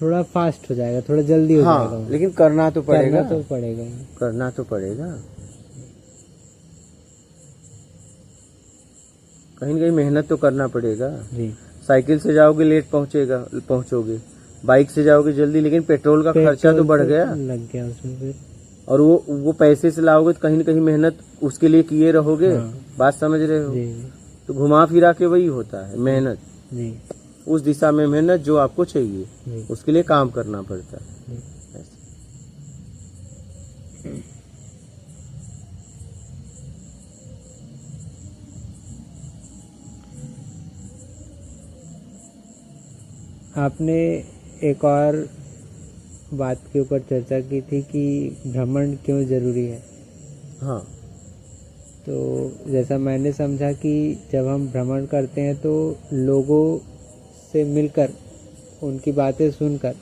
[SPEAKER 1] थोड़ा फास्ट हो जाएगा, थोड़ा जल्दी हो
[SPEAKER 2] हाँ,
[SPEAKER 1] जाएगा,
[SPEAKER 2] लेकिन करना तो पड़ेगा।
[SPEAKER 1] करना तो पड़ेगा ही।
[SPEAKER 2] करना तो पड़ेगा। कहीं न कहीं मेहनत तो करना पड़ेगा।
[SPEAKER 1] जी।
[SPEAKER 2] साइकिल से जाओगे लेट पहुंचोगे, बाइक से जाओगे जल्दी, लेकिन पेट्रोल का खर्चा तो बढ़ गया।
[SPEAKER 1] लग गया उसमें फिर।
[SPEAKER 2] और वो पैसे से लाओगे तो कहीं न कहीं मेहनत उसके लिए किए रहोगे।
[SPEAKER 1] हाँ।
[SPEAKER 2] बात समझ रहे हो?
[SPEAKER 1] जी।
[SPEAKER 2] तो घुमा फिरा के वही होता है मेहनत।
[SPEAKER 1] जी।
[SPEAKER 2] उस दिशा में मेहनत जो आपको चाहिए
[SPEAKER 1] जी।
[SPEAKER 2] उसके लिए काम करना पड़ता है।
[SPEAKER 1] जी।
[SPEAKER 2] ऐसे।
[SPEAKER 1] आपने एक और बात के ऊपर चर्चा की थी कि भ्रमण क्यों जरूरी है।
[SPEAKER 2] हाँ।
[SPEAKER 1] तो जैसा मैंने समझा कि जब हम भ्रमण करते हैं तो लोगों से मिलकर उनकी बातें सुनकर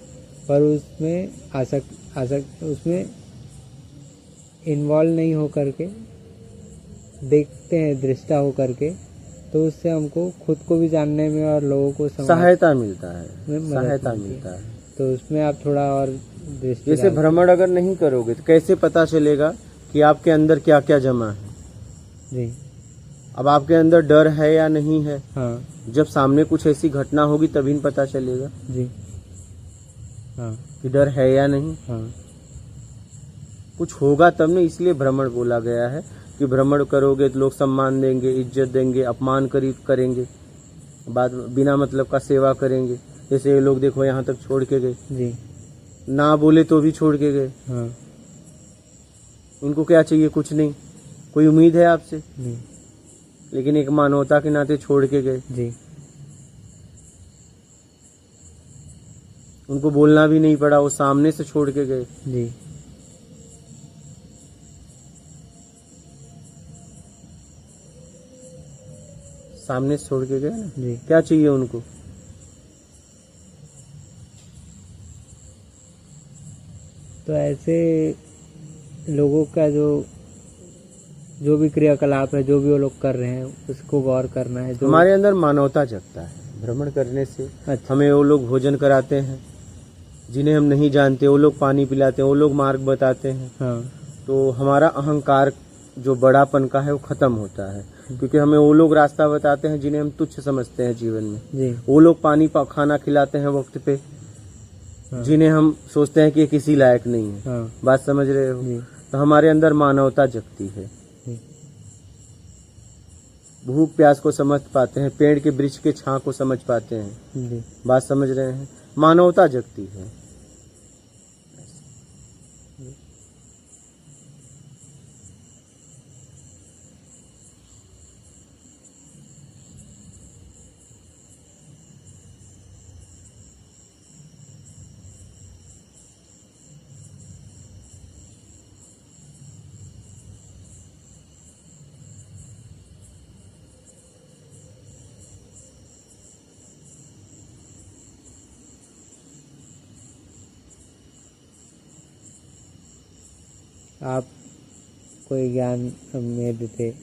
[SPEAKER 1] पर उसमें उसमें इन्वॉल्व नहीं होकर के देखते हैं दृष्टा होकर के, तो उससे हमको खुद को भी जानने में और लोगों को
[SPEAKER 2] सहायता मिलता है।
[SPEAKER 1] में मदद
[SPEAKER 2] सहायता
[SPEAKER 1] मिलती है।
[SPEAKER 2] मिलता है।
[SPEAKER 1] तो उसमें आप थोड़ा और दृष्टि
[SPEAKER 2] जैसे
[SPEAKER 1] डाल-
[SPEAKER 2] भ्रमण अगर नहीं करोगे तो कैसे पता चलेगा कि आपके अंदर क्या क्या जमा है।
[SPEAKER 1] जी।
[SPEAKER 2] अब आपके अंदर डर है या नहीं है,
[SPEAKER 1] हाँ।
[SPEAKER 2] जब सामने कुछ ऐसी घटना होगी तभी न पता चलेगा
[SPEAKER 1] जी। हाँ।
[SPEAKER 2] कि डर है या नहीं।
[SPEAKER 1] हाँ।
[SPEAKER 2] कुछ होगा तब न, इसलिए भ्रमण बोला गया है कि भ्रमण करोगे तो लोग सम्मान देंगे, इज्जत देंगे, अपमान करेंगे, बात बिना मतलब का सेवा करेंगे। जैसे ये लोग देखो यहाँ तक छोड़ के गए,
[SPEAKER 1] जी।
[SPEAKER 2] ना बोले तो भी छोड़ के गए।
[SPEAKER 1] हाँ।
[SPEAKER 2] उनको क्या चाहिए? कुछ नहीं, कोई उम्मीद है आपसे,
[SPEAKER 1] जी।
[SPEAKER 2] लेकिन एक मानवता के नाते छोड़ के गए।
[SPEAKER 1] जी।
[SPEAKER 2] उनको बोलना भी नहीं पड़ा, वो सामने से छोड़ के गए।
[SPEAKER 1] जी।
[SPEAKER 2] सामने से छोड़ के गए ना।
[SPEAKER 1] जी।
[SPEAKER 2] क्या चाहिए उनको?
[SPEAKER 1] तो ऐसे लोगों का जो भी क्रियाकलाप है, जो भी वो लोग कर रहे हैं, उसको गौर करना है। जो
[SPEAKER 2] हमारे अंदर मानवता जगता है भ्रमण करने से।
[SPEAKER 1] अच्छा।
[SPEAKER 2] हमें वो लोग भोजन कराते हैं जिन्हें हम नहीं जानते, वो लोग पानी पिलाते हैं, वो लोग मार्ग बताते हैं।
[SPEAKER 1] हाँ।
[SPEAKER 2] तो हमारा अहंकार जो बड़ापन का है वो खत्म होता है, क्योंकि हमें वो लोग रास्ता बताते हैं जिन्हें हम तुच्छ समझते हैं जीवन में।
[SPEAKER 1] जी।
[SPEAKER 2] वो लोग खाना खिलाते हैं वक्त पे,
[SPEAKER 1] हाँ।
[SPEAKER 2] जिन्हें हम सोचते हैं कि ये किसी लायक नहीं है।
[SPEAKER 1] हाँ।
[SPEAKER 2] बात समझ रहे हो?
[SPEAKER 1] जी।
[SPEAKER 2] तो हमारे अंदर मानवता जगती है।
[SPEAKER 1] जी।
[SPEAKER 2] भूख प्यास को समझ पाते हैं, पेड़ के वृक्ष के छां को समझ पाते हैं।
[SPEAKER 1] जी।
[SPEAKER 2] बात समझ रहे हैं? मानवता जगती है।
[SPEAKER 1] आप कोई ज्ञान हमें देते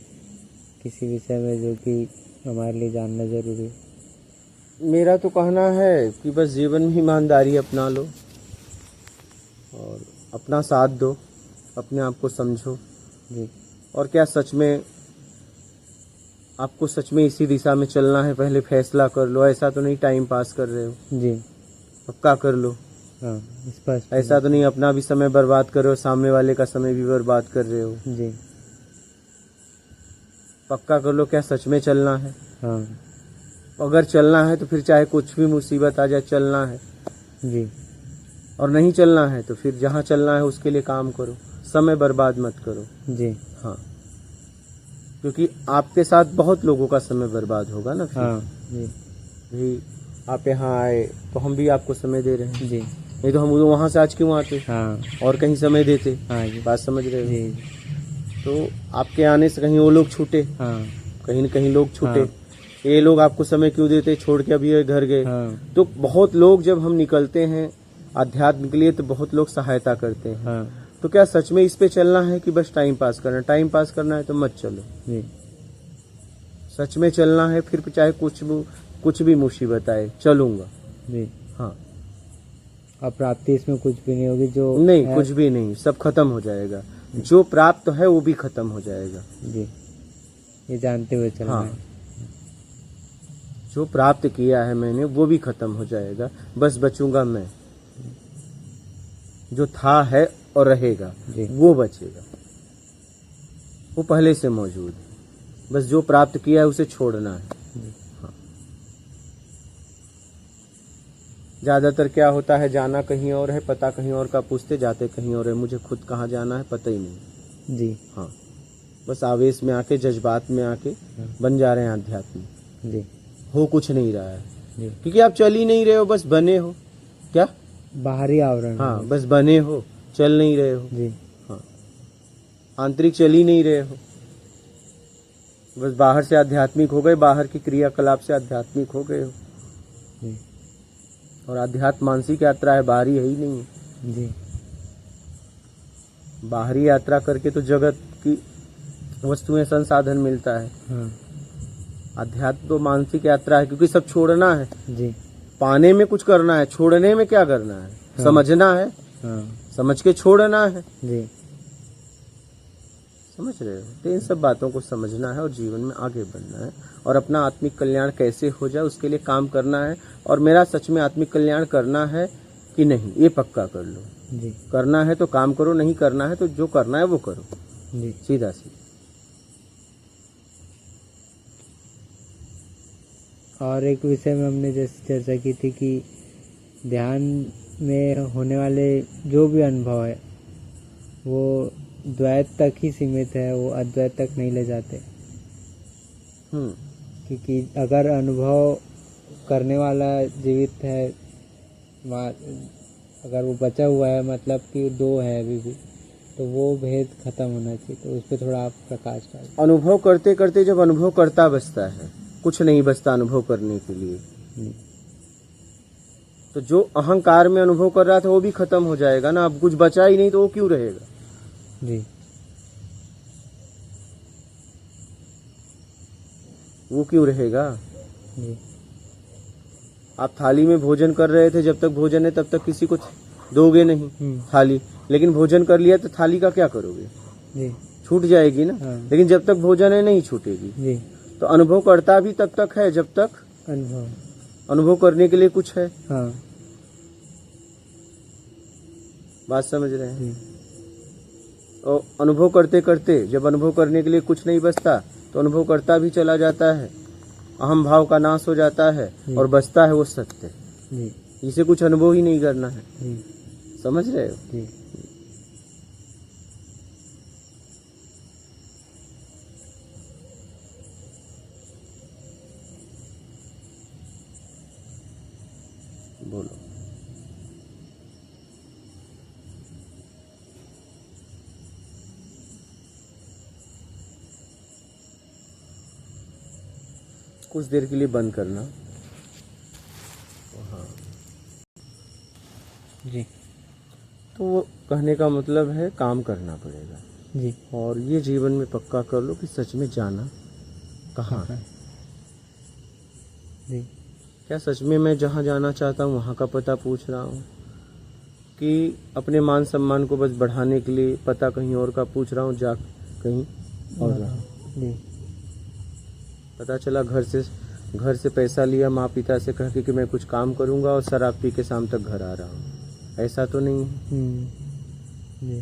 [SPEAKER 1] किसी विषय में जो कि हमारे लिए जानना जरूरी है।
[SPEAKER 2] मेरा तो कहना है कि बस जीवन में ईमानदारी अपना लो और अपना साथ दो, अपने आप को समझो।
[SPEAKER 1] जी।
[SPEAKER 2] और क्या सच में आपको सच में इसी दिशा में चलना है, पहले फैसला कर लो। ऐसा तो नहीं टाइम पास कर रहे हो,
[SPEAKER 1] जी।
[SPEAKER 2] पक्का कर लो।
[SPEAKER 1] हाँ, स्पष्ट।
[SPEAKER 2] ऐसा तो नहीं अपना भी समय बर्बाद कर रहे हो, सामने वाले का समय भी बर्बाद कर रहे हो।
[SPEAKER 1] जी।
[SPEAKER 2] पक्का कर लो, क्या सच में चलना है।
[SPEAKER 1] हाँ।
[SPEAKER 2] अगर चलना है तो फिर चाहे कुछ भी मुसीबत आ जाए, चलना है।
[SPEAKER 1] जी।
[SPEAKER 2] और नहीं चलना है तो फिर जहाँ चलना है उसके लिए काम करो, समय बर्बाद मत करो।
[SPEAKER 1] जी।
[SPEAKER 2] हाँ, क्योंकि आपके साथ बहुत लोगों का समय बर्बाद होगा ना फिर।
[SPEAKER 1] हाँ। जी।
[SPEAKER 2] भी आप यहाँ आए तो हम भी आपको समय दे रहे हैं,
[SPEAKER 1] जी।
[SPEAKER 2] नहीं तो हम वहाँ से आज क्यों आते
[SPEAKER 1] हाँ।
[SPEAKER 2] और कहीं समय देते।
[SPEAKER 1] हाँ जी।
[SPEAKER 2] बात समझ रहे हो?
[SPEAKER 1] जी।
[SPEAKER 2] तो आपके आने से कहीं वो लोग छूटे,
[SPEAKER 1] हाँ।
[SPEAKER 2] कहीं न कहीं लोग छूटे।
[SPEAKER 1] हाँ।
[SPEAKER 2] ये लोग आपको समय क्यों देते, छोड़ के अभी ये घर गए।
[SPEAKER 1] हाँ।
[SPEAKER 2] तो बहुत लोग जब हम निकलते हैं आध्यात्म के लिए तो बहुत लोग सहायता करते हैं।
[SPEAKER 1] हाँ।
[SPEAKER 2] तो क्या सच में इस पे चलना है कि बस टाइम पास करना है? टाइम पास करना है तो मत चलो।
[SPEAKER 1] जी
[SPEAKER 2] सच में चलना है, फिर चाहे कुछ भी मुसीबत आए, चलूंगा।
[SPEAKER 1] जी।
[SPEAKER 2] हाँ,
[SPEAKER 1] और प्राप्ति इसमें कुछ भी नहीं होगी जो
[SPEAKER 2] नहीं
[SPEAKER 1] है।
[SPEAKER 2] कुछ भी नहीं, सब खत्म हो जाएगा। जो प्राप्त है वो भी खत्म हो जाएगा।
[SPEAKER 1] जी, ये जानते हुए चलना
[SPEAKER 2] हाँ,
[SPEAKER 1] है।
[SPEAKER 2] जो प्राप्त किया है मैंने वो भी खत्म हो जाएगा, बस बचूंगा मैं। जो था है और रहेगा
[SPEAKER 1] जी
[SPEAKER 2] वो बचेगा, वो पहले से मौजूद है। बस जो प्राप्त किया है उसे छोड़ना है।
[SPEAKER 1] जी।
[SPEAKER 2] हाँ। ज्यादातर क्या होता है, जाना कहीं और है, पता कहीं और का पूछते, जाते कहीं और है। मुझे खुद कहाँ जाना है पता ही नहीं।
[SPEAKER 1] जी
[SPEAKER 2] हाँ, बस आवेश में आके, जज्बात में आके बन जा रहे हैं आध्यात्मिक।
[SPEAKER 1] जी
[SPEAKER 2] हो कुछ नहीं रहा है,
[SPEAKER 1] जी।
[SPEAKER 2] क्योंकि आप चल ही नहीं रहे हो, बस बने हो। क्या?
[SPEAKER 1] बाहरी आवरण।
[SPEAKER 2] हाँ, बस बने हो, चल नहीं रहे हो।
[SPEAKER 1] जी
[SPEAKER 2] हाँ, आंतरिक चल ही नहीं रहे हो, बस बाहर से आध्यात्मिक हो गए, बाहर की क्रियाकलाप से आध्यात्मिक हो गए हो।
[SPEAKER 1] जी
[SPEAKER 2] और आध्यात्म मानसिक यात्रा है, बाहरी है ही नहीं है।
[SPEAKER 1] जी।
[SPEAKER 2] बाहरी यात्रा करके तो जगत की वस्तुएं, संसाधन मिलता है।
[SPEAKER 1] हाँ
[SPEAKER 2] अध्यात्म तो मानसिक यात्रा है, क्योंकि सब छोड़ना है।
[SPEAKER 1] जी।
[SPEAKER 2] पाने में कुछ करना है, छोड़ने में क्या करना है?
[SPEAKER 1] हाँ।
[SPEAKER 2] समझना है,
[SPEAKER 1] हाँ
[SPEAKER 2] समझ के छोड़ना है।
[SPEAKER 1] जी
[SPEAKER 2] समझ रहे हो? तो इन सब बातों को समझना है और जीवन में आगे बढ़ना है, और अपना आत्मिक कल्याण कैसे हो जाए उसके लिए काम करना है। और मेरा सच में आत्मिक कल्याण करना है कि नहीं, ये पक्का कर लो।
[SPEAKER 1] जी
[SPEAKER 2] करना है तो काम करो, नहीं करना है तो जो करना है वो करो,
[SPEAKER 1] जी।
[SPEAKER 2] सीधा सीधा।
[SPEAKER 1] और एक विषय में हमने जैसे चर्चा की थी कि ध्यान में होने वाले जो भी अनुभव है वो द्वैत तक ही सीमित है, वो अद्वैत तक नहीं ले जाते। क्योंकि अगर अनुभव करने वाला जीवित है, अगर वो बचा हुआ है, मतलब कि दो है अभी भी, तो वो भेद खत्म होना चाहिए। तो उस पर थोड़ा आप प्रकाश डालें।
[SPEAKER 2] अनुभव करते करते जब अनुभव करता बचता है, कुछ नहीं बचता अनुभव करने के लिए, तो जो अहंकार में अनुभव कर रहा था वो भी खत्म हो जाएगा ना। अब कुछ बचा ही नहीं तो वो क्यों रहेगा?
[SPEAKER 1] जी
[SPEAKER 2] वो क्यों रहेगा?
[SPEAKER 1] जी
[SPEAKER 2] आप थाली में भोजन कर रहे थे, जब तक भोजन है तब तक किसी को दोगे नहीं थाली, लेकिन भोजन कर लिया तो थाली का क्या करोगे?
[SPEAKER 1] जी
[SPEAKER 2] छूट जाएगी ना।
[SPEAKER 1] हाँ।
[SPEAKER 2] लेकिन जब तक भोजन है नहीं छूटेगी।
[SPEAKER 1] जी।
[SPEAKER 2] तो अनुभव करता भी तब तक है जब तक अनुभव करने के लिए कुछ है।
[SPEAKER 1] हाँ।
[SPEAKER 2] बात समझ रहे हैं? और अनुभव करते करते जब अनुभव करने के लिए कुछ नहीं बचता तो अनुभव करता भी चला जाता है, अहम भाव का नाश हो जाता है और बचता है वो सत्य, जिसे कुछ अनुभव ही नहीं करना है। समझ रहे हो?
[SPEAKER 1] जी।
[SPEAKER 2] बोलो। कुछ देर के लिए बंद करना। हाँ
[SPEAKER 1] जी।
[SPEAKER 2] तो वो कहने का मतलब है काम करना पड़ेगा
[SPEAKER 1] जी।
[SPEAKER 2] और ये जीवन में पक्का कर लो कि सच में जाना कहाँ है।
[SPEAKER 1] जी।
[SPEAKER 2] क्या सच में मैं जहाँ जाना चाहता हूँ वहाँ का पता पूछ रहा हूँ, कि अपने मान सम्मान को बस बढ़ाने के लिए पता कहीं और का पूछ रहा हूँ, जा कहीं और रहा हूँ।
[SPEAKER 1] जी।
[SPEAKER 2] पता चला घर से पैसा लिया माँ पिता से कह के कि मैं कुछ काम करूँगा और शराब पी के शाम तक घर आ रहा हूँ। ऐसा तो नहीं है।
[SPEAKER 1] जी।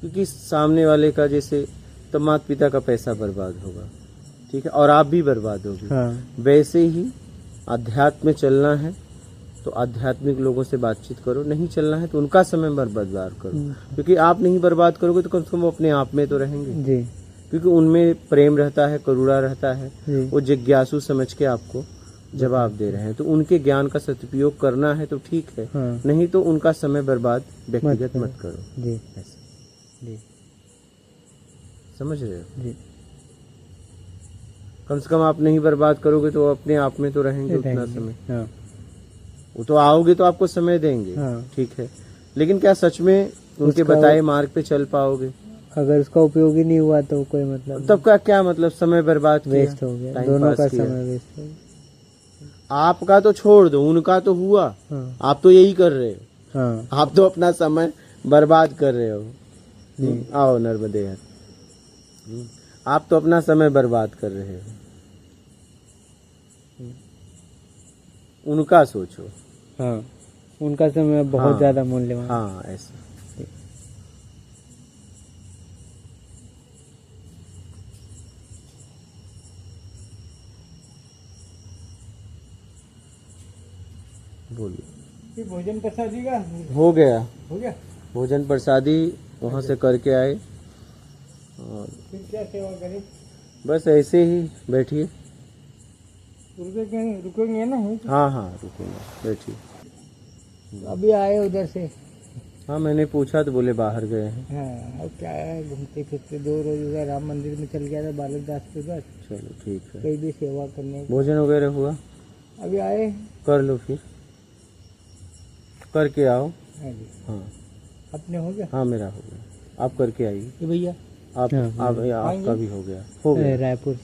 [SPEAKER 2] क्योंकि सामने वाले का जैसे तो माता पिता का पैसा बर्बाद होगा, ठीक है, और आप भी बर्बाद होगे।
[SPEAKER 1] हाँ।
[SPEAKER 2] वैसे ही अध्यात्म में चलना है तो आध्यात्मिक लोगों से बातचीत करो, नहीं चलना है तो उनका समय बर्बाद करो, क्योंकि आप नहीं बर्बाद करोगे तो कम से कम वो अपने आप में तो रहेंगे।
[SPEAKER 1] जी।
[SPEAKER 2] क्योंकि उनमें प्रेम रहता है, करुणा रहता है, वो जिज्ञासु समझ के आपको जवाब दे रहे हैं। तो उनके ज्ञान का सदुपयोग करना है तो ठीक है,
[SPEAKER 1] हाँ।
[SPEAKER 2] नहीं तो उनका समय बर्बाद व्यक्तिगत मत करो।
[SPEAKER 1] जी।
[SPEAKER 2] ऐसे
[SPEAKER 1] जी।
[SPEAKER 2] समझ रहे हो?
[SPEAKER 1] जी।
[SPEAKER 2] कम से कम आप नहीं बर्बाद करोगे तो अपने आप में तो रहेंगे उतना समय।
[SPEAKER 1] हाँ।
[SPEAKER 2] वो तो आओगे तो आपको समय देंगे,
[SPEAKER 1] हाँ।
[SPEAKER 2] ठीक है, लेकिन क्या सच में उनके
[SPEAKER 1] उसका-
[SPEAKER 2] बताए मार्ग पे चल पाओगे।
[SPEAKER 1] अगर उसका उपयोग ही नहीं हुआ तो कोई मतलब
[SPEAKER 2] तब का क्या मतलब, समय बर्बाद किया,
[SPEAKER 1] वेस्ट हो गया,
[SPEAKER 2] टाइम
[SPEAKER 1] दोनों
[SPEAKER 2] पास
[SPEAKER 1] का
[SPEAKER 2] किया।
[SPEAKER 1] समय वेस्ट हो गया।
[SPEAKER 2] आपका तो छोड़ दो, उनका तो हुआ।
[SPEAKER 1] हाँ
[SPEAKER 2] आप तो यही कर रहे हो,
[SPEAKER 1] हाँ
[SPEAKER 2] आप तो अपना समय बर्बाद कर रहे हो।
[SPEAKER 1] जी
[SPEAKER 2] आओ नर्मदे यार, आप तो अपना समय बर्बाद कर रहे हो। उनका सोचो।
[SPEAKER 1] हाँ, उनका समय बहुत
[SPEAKER 2] हाँ,
[SPEAKER 1] ज्यादा मूल्यवान है।
[SPEAKER 2] हाँ ऐसा। बोलिए।
[SPEAKER 1] भोजन प्रसादी का
[SPEAKER 2] हो गया,
[SPEAKER 1] हो गया।
[SPEAKER 2] भोजन प्रसादी वहाँ से करके आए और
[SPEAKER 1] फिर क्या सेवा करें?
[SPEAKER 2] बस ऐसे ही बैठिए।
[SPEAKER 1] रुकेंगे ना?
[SPEAKER 2] हाँ हाँ रुकेंगे, बैठिए।
[SPEAKER 1] अभी आए उधर से।
[SPEAKER 2] हाँ मैंने पूछा तो बोले बाहर गए हैं।
[SPEAKER 1] हाँ, अब क्या है, घूमते फिरते 2 रोज उधर राम मंदिर में चल गया था बालक दास के पास,
[SPEAKER 2] चलो ठीक है।
[SPEAKER 1] कहीं भी सेवा करने।
[SPEAKER 2] भोजन वगैरह हुआ?
[SPEAKER 1] अभी आए।
[SPEAKER 2] कर लो फिर, करके आओ।
[SPEAKER 1] हाँ जी,
[SPEAKER 2] हाँ
[SPEAKER 1] अपने हो गया?
[SPEAKER 2] हाँ मेरा हो गया, आप करके आइए।
[SPEAKER 1] ये भैया
[SPEAKER 2] आप
[SPEAKER 1] हाँ,
[SPEAKER 2] आपका भी हो गया, हो गया।
[SPEAKER 1] रायपुर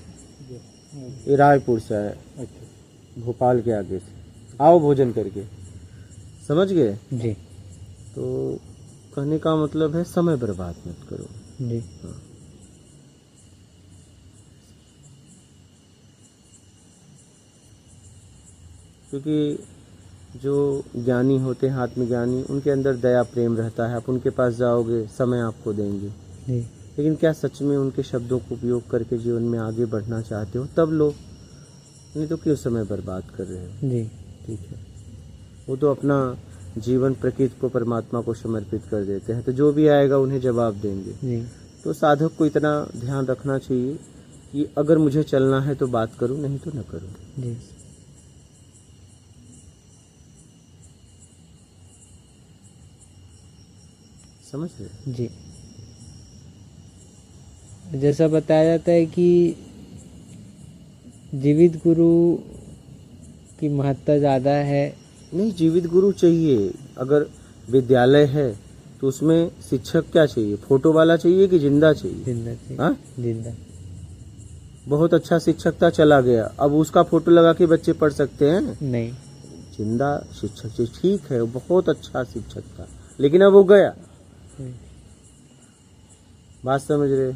[SPEAKER 2] ये रायपुर से है,
[SPEAKER 1] अच्छा
[SPEAKER 2] भोपाल के आगे से। आओ भोजन करके, समझ गए?
[SPEAKER 1] जी
[SPEAKER 2] तो कहने का मतलब है समय बर्बाद मत करो।
[SPEAKER 1] जी
[SPEAKER 2] क्योंकि जो ज्ञानी होते हैं, आत्मज्ञानी, उनके अंदर दया प्रेम रहता है। आप उनके पास जाओगे, समय आपको देंगे।
[SPEAKER 1] जी
[SPEAKER 2] लेकिन क्या सच में उनके शब्दों को उपयोग करके जीवन में आगे बढ़ना चाहते हो? तब लो, नहीं तो क्यों समय बर्बाद कर रहे हो?
[SPEAKER 1] जी
[SPEAKER 2] ठीक है, वो तो अपना जीवन प्रकृति को, परमात्मा को समर्पित कर देते हैं, तो जो भी आएगा उन्हें जवाब देंगे।
[SPEAKER 1] जी
[SPEAKER 2] तो साधक को इतना ध्यान रखना चाहिए कि अगर मुझे चलना है तो बात करूं, नहीं तो न करूं।
[SPEAKER 1] जी
[SPEAKER 2] समझ रहे?
[SPEAKER 1] जी। जैसा बताया जाता है कि जीवित गुरु की महत्ता ज़्यादा है।
[SPEAKER 2] नहीं, जीवित गुरु चाहिए। अगर विद्यालय है तो उसमें शिक्षक क्या चाहिए? फोटो वाला चाहिए कि जिंदा चाहिए?
[SPEAKER 1] जिंदा चाहिए।
[SPEAKER 2] हाँ,
[SPEAKER 1] जिंदा।
[SPEAKER 2] बहुत अच्छा शिक्षक था, चला गया, अब उसका फोटो लगा के बच्चे पढ़ सकते हैं?
[SPEAKER 1] नहीं।
[SPEAKER 2] जिंदा शिक्षक चाहिए। ठीक है, वो बहुत अच्छा शिक्षक था, लेकिन अब वो गया। बात समझ रहे?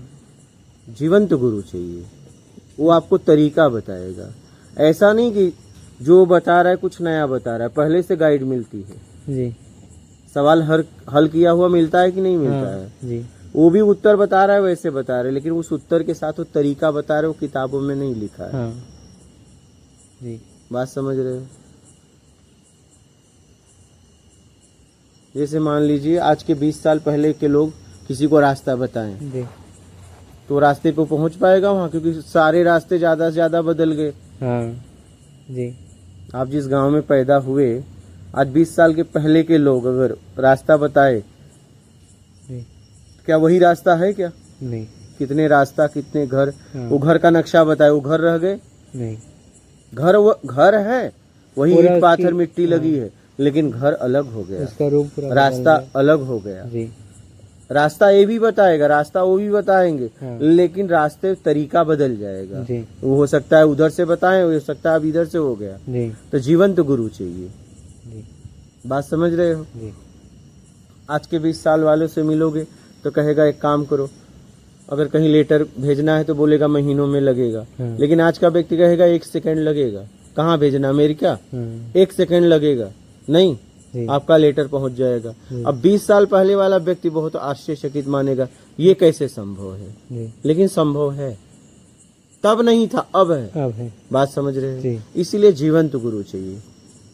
[SPEAKER 2] जीवंत गुरु चाहिए, वो आपको तरीका बताएगा। ऐसा नहीं कि जो बता रहा है कुछ नया बता रहा है, पहले से गाइड मिलती है।
[SPEAKER 1] जी
[SPEAKER 2] सवाल हल किया हुआ मिलता है कि नहीं मिलता
[SPEAKER 1] हाँ,
[SPEAKER 2] है?
[SPEAKER 1] जी
[SPEAKER 2] वो भी उत्तर बता रहा है, वैसे बता रहे, लेकिन उस उत्तर के साथ वो तरीका बता रहे, वो किताबों में नहीं लिखा है।
[SPEAKER 1] हाँ जी
[SPEAKER 2] बात समझ रहे हो? जैसे मान लीजिए आज के 20 साल पहले के लोग किसी को रास्ता बताएं
[SPEAKER 1] जी
[SPEAKER 2] तो रास्ते पे पहुंच पाएगा वहां? क्योंकि सारे रास्ते ज्यादा से ज्यादा बदल गए।
[SPEAKER 1] हाँ जी
[SPEAKER 2] आप जिस गांव में पैदा हुए, आज 20 साल के पहले के लोग अगर रास्ता बताए,
[SPEAKER 1] जी
[SPEAKER 2] क्या वही रास्ता है क्या?
[SPEAKER 1] नहीं
[SPEAKER 2] कितने रास्ता, कितने घर,
[SPEAKER 1] हाँ।
[SPEAKER 2] वो घर का नक्शा बताए, वो घर रह गए?
[SPEAKER 1] नहीं।
[SPEAKER 2] घर है, वही
[SPEAKER 1] पूरा
[SPEAKER 2] ईंट पाथर
[SPEAKER 1] उसकी-
[SPEAKER 2] मिट्टी लगी है, लेकिन घर अलग हो गया,
[SPEAKER 1] उसका रूप पूरा
[SPEAKER 2] रास्ता
[SPEAKER 1] बदल
[SPEAKER 2] अलग हो गया।
[SPEAKER 1] गया। जी
[SPEAKER 2] रास्ता ये भी बताएगा, रास्ता वो भी बताएंगे,
[SPEAKER 1] हाँ।
[SPEAKER 2] लेकिन रास्ते तरीका बदल जाएगा।
[SPEAKER 1] जी
[SPEAKER 2] वो हो सकता है उधर से बताएं, हो सकता है अब इधर से हो गया।
[SPEAKER 1] जी
[SPEAKER 2] तो जीवंत गुरु चाहिए।
[SPEAKER 1] जी
[SPEAKER 2] बात समझ रहे हो?
[SPEAKER 1] जी
[SPEAKER 2] आज के 20 साल वालों से मिलोगे तो कहेगा एक काम करो, अगर कहीं लेटर भेजना है तो बोलेगा महीनों में लगेगा।
[SPEAKER 1] हाँ।
[SPEAKER 2] लेकिन आज का व्यक्ति कहेगा 1 सेकंड लगेगा। कहाँ भेजना? अमेरिका?
[SPEAKER 1] हाँ
[SPEAKER 2] 1 सेकंड लगेगा नहीं,
[SPEAKER 1] जी
[SPEAKER 2] आपका लेटर पहुंच जाएगा।
[SPEAKER 1] जी।
[SPEAKER 2] अब 20 साल पहले वाला व्यक्ति बहुत आश्चर्यचकित मानेगा, ये कैसे संभव है?
[SPEAKER 1] जी
[SPEAKER 2] लेकिन संभव है, तब नहीं था, अब है।
[SPEAKER 1] अब है।
[SPEAKER 2] बात समझ रहे
[SPEAKER 1] जी।
[SPEAKER 2] हैं? इसीलिए जीवंत गुरु चाहिए।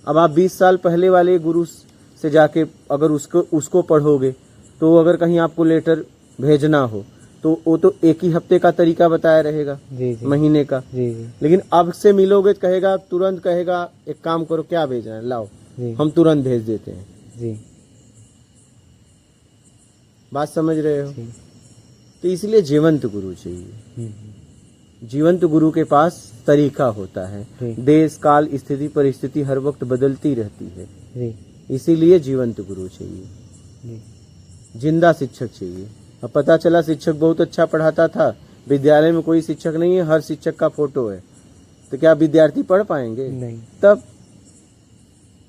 [SPEAKER 2] अब आप 20 साल पहले वाले गुरु से जाके अगर उसको पढ़ोगे, तो अगर कहीं आपको लेटर भेजना हो तो वो तो एक ही हफ्ते का तरीका बताया रहेगा,
[SPEAKER 1] जी जी
[SPEAKER 2] महीने का।
[SPEAKER 1] जी जी
[SPEAKER 2] लेकिन अब से मिलोगे तो कहेगा, तुरंत कहेगा एक काम करो, क्या भेजना है लाओ,
[SPEAKER 1] जी
[SPEAKER 2] हम तुरंत भेज देते हैं।
[SPEAKER 1] जी
[SPEAKER 2] बात समझ रहे हो?
[SPEAKER 1] जी
[SPEAKER 2] तो इसलिए जीवंत गुरु चाहिए।
[SPEAKER 1] हम्म,
[SPEAKER 2] जीवंत गुरु के पास तरीका होता है।
[SPEAKER 1] जी।
[SPEAKER 2] देश काल स्थिति परिस्थिति हर वक्त बदलती रहती है,
[SPEAKER 1] जी
[SPEAKER 2] इसीलिए जीवंत गुरु चाहिए।
[SPEAKER 1] जी
[SPEAKER 2] जिंदा शिक्षक चाहिए। अब पता चला शिक्षक बहुत अच्छा पढ़ाता था, विद्यालय में कोई शिक्षक नहीं है, हर शिक्षक का फोटो है, तो क्या विद्यार्थी पढ़ पाएंगे?
[SPEAKER 1] नहीं।
[SPEAKER 2] तब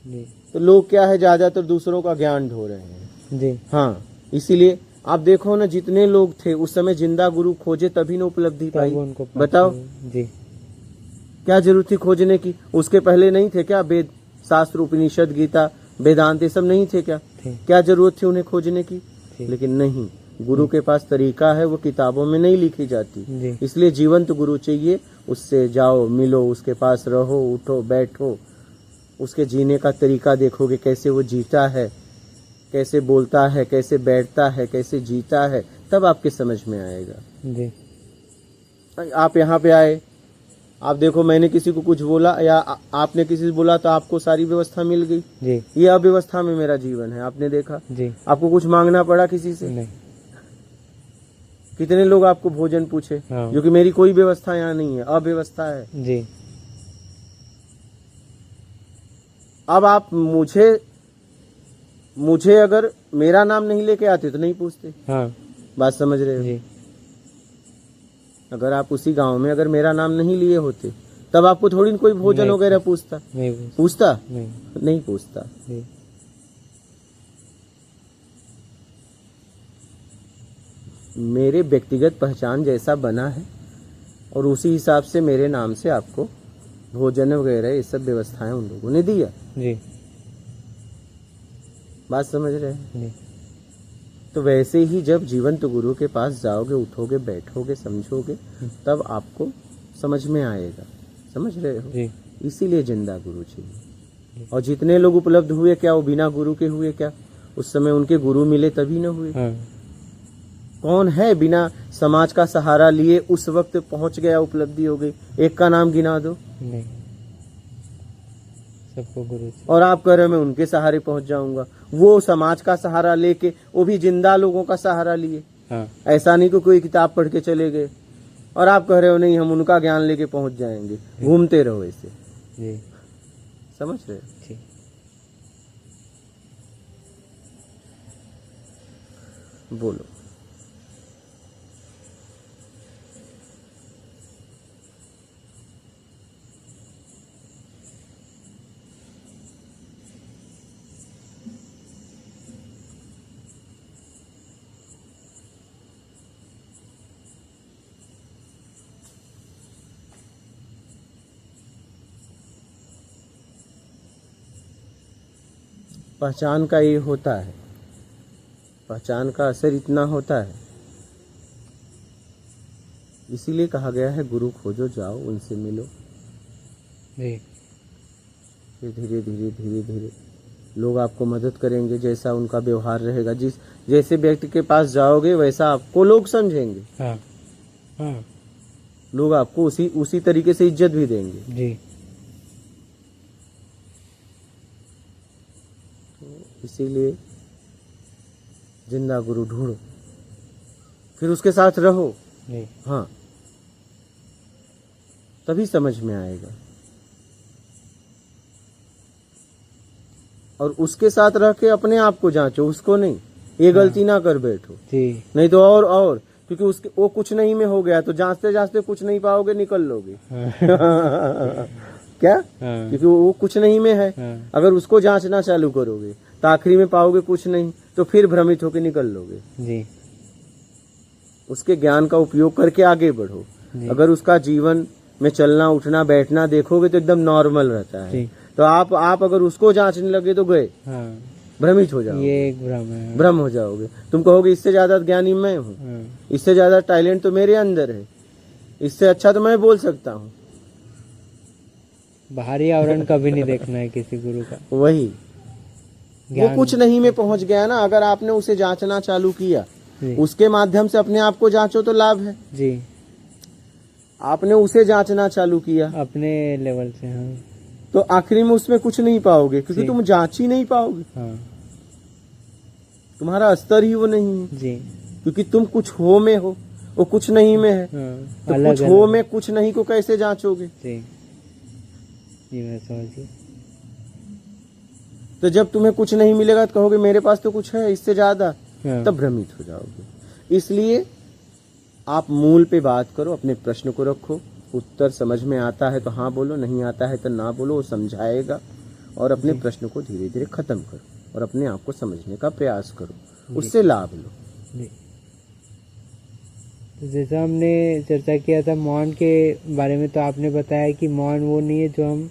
[SPEAKER 1] जी।
[SPEAKER 2] तो लोग क्या है, ज्यादातर दूसरों का ज्ञान ढो रहे हैं।
[SPEAKER 1] जी।
[SPEAKER 2] हाँ, इसीलिए आप देखो ना, जितने लोग थे उस समय जिंदा गुरु खोजे तभी न उपलब्धि पाई।
[SPEAKER 1] तब उनको
[SPEAKER 2] बताओ
[SPEAKER 1] जी।
[SPEAKER 2] क्या जरूरत थी खोजने की? उसके पहले नहीं थे क्या वेद, शास्त्र, उपनिषद, गीता, वेदांत, ये सब नहीं थे क्या?
[SPEAKER 1] थे।
[SPEAKER 2] क्या जरूरत थी उन्हें खोजने की?
[SPEAKER 1] थे।
[SPEAKER 2] लेकिन नहीं, गुरु के पास तरीका है, वो किताबों में नहीं लिखी जाती।
[SPEAKER 1] जी।
[SPEAKER 2] इसलिए जीवंत गुरु चाहिए। उससे जाओ, मिलो, उसके पास रहो, उठो बैठो, उसके जीने का तरीका देखोगे, कैसे वो जीता है, कैसे बोलता है, कैसे बैठता है, कैसे जीता है, तब आपके समझ में आएगा।
[SPEAKER 1] जी।
[SPEAKER 2] आप यहाँ पे आए, आप देखो, मैंने किसी को कुछ बोला या आपने किसी से बोला तो आपको सारी व्यवस्था मिल गई।
[SPEAKER 1] जी।
[SPEAKER 2] ये अव्यवस्था में मेरा जीवन है, आपने देखा।
[SPEAKER 1] जी।
[SPEAKER 2] आपको कुछ मांगना पड़ा किसी से?
[SPEAKER 1] नहीं।
[SPEAKER 2] कितने लोग आपको भोजन पूछे?
[SPEAKER 1] हाँ।
[SPEAKER 2] जो कि मेरी कोई व्यवस्था यहाँ नहीं है, अव्यवस्था है।
[SPEAKER 1] जी।
[SPEAKER 2] अब आप मुझे अगर मेरा नाम नहीं लेके आते तो नहीं पूछते।
[SPEAKER 1] हाँ।
[SPEAKER 2] बात समझ रहे हो?
[SPEAKER 1] जी।
[SPEAKER 2] अगर आप उसी गांव में अगर मेरा नाम नहीं लिए होते तब आपको थोड़ी न कोई भोजन
[SPEAKER 1] नहीं
[SPEAKER 2] वगैरह पूछता।
[SPEAKER 1] नहीं
[SPEAKER 2] पूछता?
[SPEAKER 1] नहीं।
[SPEAKER 2] नहीं पूछता।
[SPEAKER 1] जी।
[SPEAKER 2] मेरे व्यक्तिगत पहचान जैसा बना है और उसी हिसाब से मेरे नाम से आपको भोजन वगैरह ये सब व्यवस्थाएं उन लोगों ने दिया।
[SPEAKER 1] जी।
[SPEAKER 2] बात समझ रहे हैं?
[SPEAKER 1] जी।
[SPEAKER 2] तो वैसे ही जब जीवंत गुरु के पास जाओगे, उठोगे, बैठोगे, समझोगे, तब आपको समझ में आएगा। समझ रहे हो?
[SPEAKER 1] जी।
[SPEAKER 2] इसीलिए जिंदा गुरु चाहिए। और जितने लोग उपलब्ध हुए, क्या वो बिना गुरु के हुए? क्या उस समय उनके गुरु मिले तभी न हुए?
[SPEAKER 1] हाँ।
[SPEAKER 2] कौन है बिना समाज का सहारा लिए उस वक्त पहुंच गया, उपलब्धि हो गई? एक का नाम गिना दो।
[SPEAKER 1] नहीं, सबको गुरु से।
[SPEAKER 2] और आप कह रहे हो मैं उनके सहारे पहुंच जाऊंगा। वो समाज का सहारा लेके, वो भी जिंदा लोगों का सहारा लिए।
[SPEAKER 1] हाँ।
[SPEAKER 2] ऐसा नहीं कि कोई किताब पढ़ के चले गए और आप कह रहे हो नहीं हम उनका ज्ञान लेके पहुंच जाएंगे। घूमते रहो ऐसे।
[SPEAKER 1] जी।
[SPEAKER 2] समझ रहे हो?
[SPEAKER 1] जी।
[SPEAKER 2] बोलो। पहचान का ये होता है, पहचान का असर इतना होता है, इसीलिए कहा गया है गुरु खोजो, जाओ उनसे मिलो।
[SPEAKER 1] जी।
[SPEAKER 2] फिर धीरे धीरे धीरे धीरे लोग आपको मदद करेंगे, जैसा उनका व्यवहार रहेगा, जैसे व्यक्ति के पास जाओगे वैसा आपको लोग समझेंगे।
[SPEAKER 1] हाँ। हाँ।
[SPEAKER 2] लोग आपको उसी तरीके से इज्जत भी देंगे।
[SPEAKER 1] जी।
[SPEAKER 2] इसीलिए जिंदा गुरु ढूंढो, फिर उसके साथ रहो।
[SPEAKER 1] जी।
[SPEAKER 2] हाँ, तभी समझ में आएगा। और उसके साथ रह के अपने आप को जांचो, उसको नहीं। ये गलती ना कर बैठो।
[SPEAKER 1] जी।
[SPEAKER 2] नहीं तो और क्योंकि उसके वो कुछ नहीं में हो गया तो जांचते जांचते कुछ नहीं पाओगे, निकल लोगे।
[SPEAKER 1] हाँ।
[SPEAKER 2] क्या?
[SPEAKER 1] हाँ।
[SPEAKER 2] क्योंकि वो कुछ नहीं में है।
[SPEAKER 1] हाँ।
[SPEAKER 2] अगर उसको जांचना चालू करोगे तो आखिरी में पाओगे कुछ नहीं, तो फिर भ्रमित होकर निकल लोगे।
[SPEAKER 1] जी।
[SPEAKER 2] उसके ज्ञान का उपयोग करके आगे बढ़ो। अगर उसका जीवन में चलना, उठना, बैठना देखोगे तो एकदम नॉर्मल रहता है।
[SPEAKER 1] जी।
[SPEAKER 2] तो आप अगर उसको जांचने लगे तो गए,
[SPEAKER 1] हाँ।
[SPEAKER 2] भ्रमित हो जाओगे।
[SPEAKER 1] ये एक भ्रम है।
[SPEAKER 2] भ्रम हो जाओगे। तुम कहोगे इससे ज्यादा ज्ञानी मैं हूँ,
[SPEAKER 1] हाँ।
[SPEAKER 2] इससे ज्यादा टैलेंट तो मेरे अंदर है, इससे अच्छा तो मैं बोल सकता हूँ।
[SPEAKER 1] बाहरी आवरण कभी नहीं देखना है किसी गुरु का।
[SPEAKER 2] वही वो
[SPEAKER 1] ज्ञान।
[SPEAKER 2] कुछ नहीं में पहुंच गया ना। अगर आपने उसे जांचना चालू किया,
[SPEAKER 1] जी।
[SPEAKER 2] उसके माध्यम से अपने आप को जांचो तो लाभ है।
[SPEAKER 1] जी।
[SPEAKER 2] आपने उसे जांचना चालू किया
[SPEAKER 1] अपने लेवल से। हाँ।
[SPEAKER 2] तो आखिरी में उसमें कुछ नहीं पाओगे, क्योंकि
[SPEAKER 1] जी।
[SPEAKER 2] तुम जांच ही नहीं पाओगे।
[SPEAKER 1] हाँ।
[SPEAKER 2] तुम्हारा स्तर ही वो नहीं है।
[SPEAKER 1] जी।
[SPEAKER 2] क्योंकि तुम कुछ हो में हो, वो कुछ नहीं में है।
[SPEAKER 1] हाँ।
[SPEAKER 2] तो
[SPEAKER 1] अलग
[SPEAKER 2] कुछ हो
[SPEAKER 1] अलग।
[SPEAKER 2] में कुछ नहीं को कैसे जांचोगे?
[SPEAKER 1] जी। जी, मैं समझ गया।
[SPEAKER 2] तो जब तुम्हें कुछ नहीं मिलेगा तो कहोगे मेरे पास तो कुछ है इससे ज्यादा,
[SPEAKER 1] हाँ।
[SPEAKER 2] तब भ्रमित हो जाओगे। इसलिए आप मूल पे बात करो, अपने प्रश्न को रखो, उत्तर समझ में आता है तो हाँ बोलो, नहीं आता है तो ना बोलो, वो समझाएगा। और अपने प्रश्न को धीरे धीरे खत्म करो और अपने आप को समझने का प्रयास करो, उससे लाभ लो।
[SPEAKER 1] जी। तो जैसा हमने चर्चा किया था मौन के बारे में, तो आपने बताया कि मौन वो नहीं है जो हम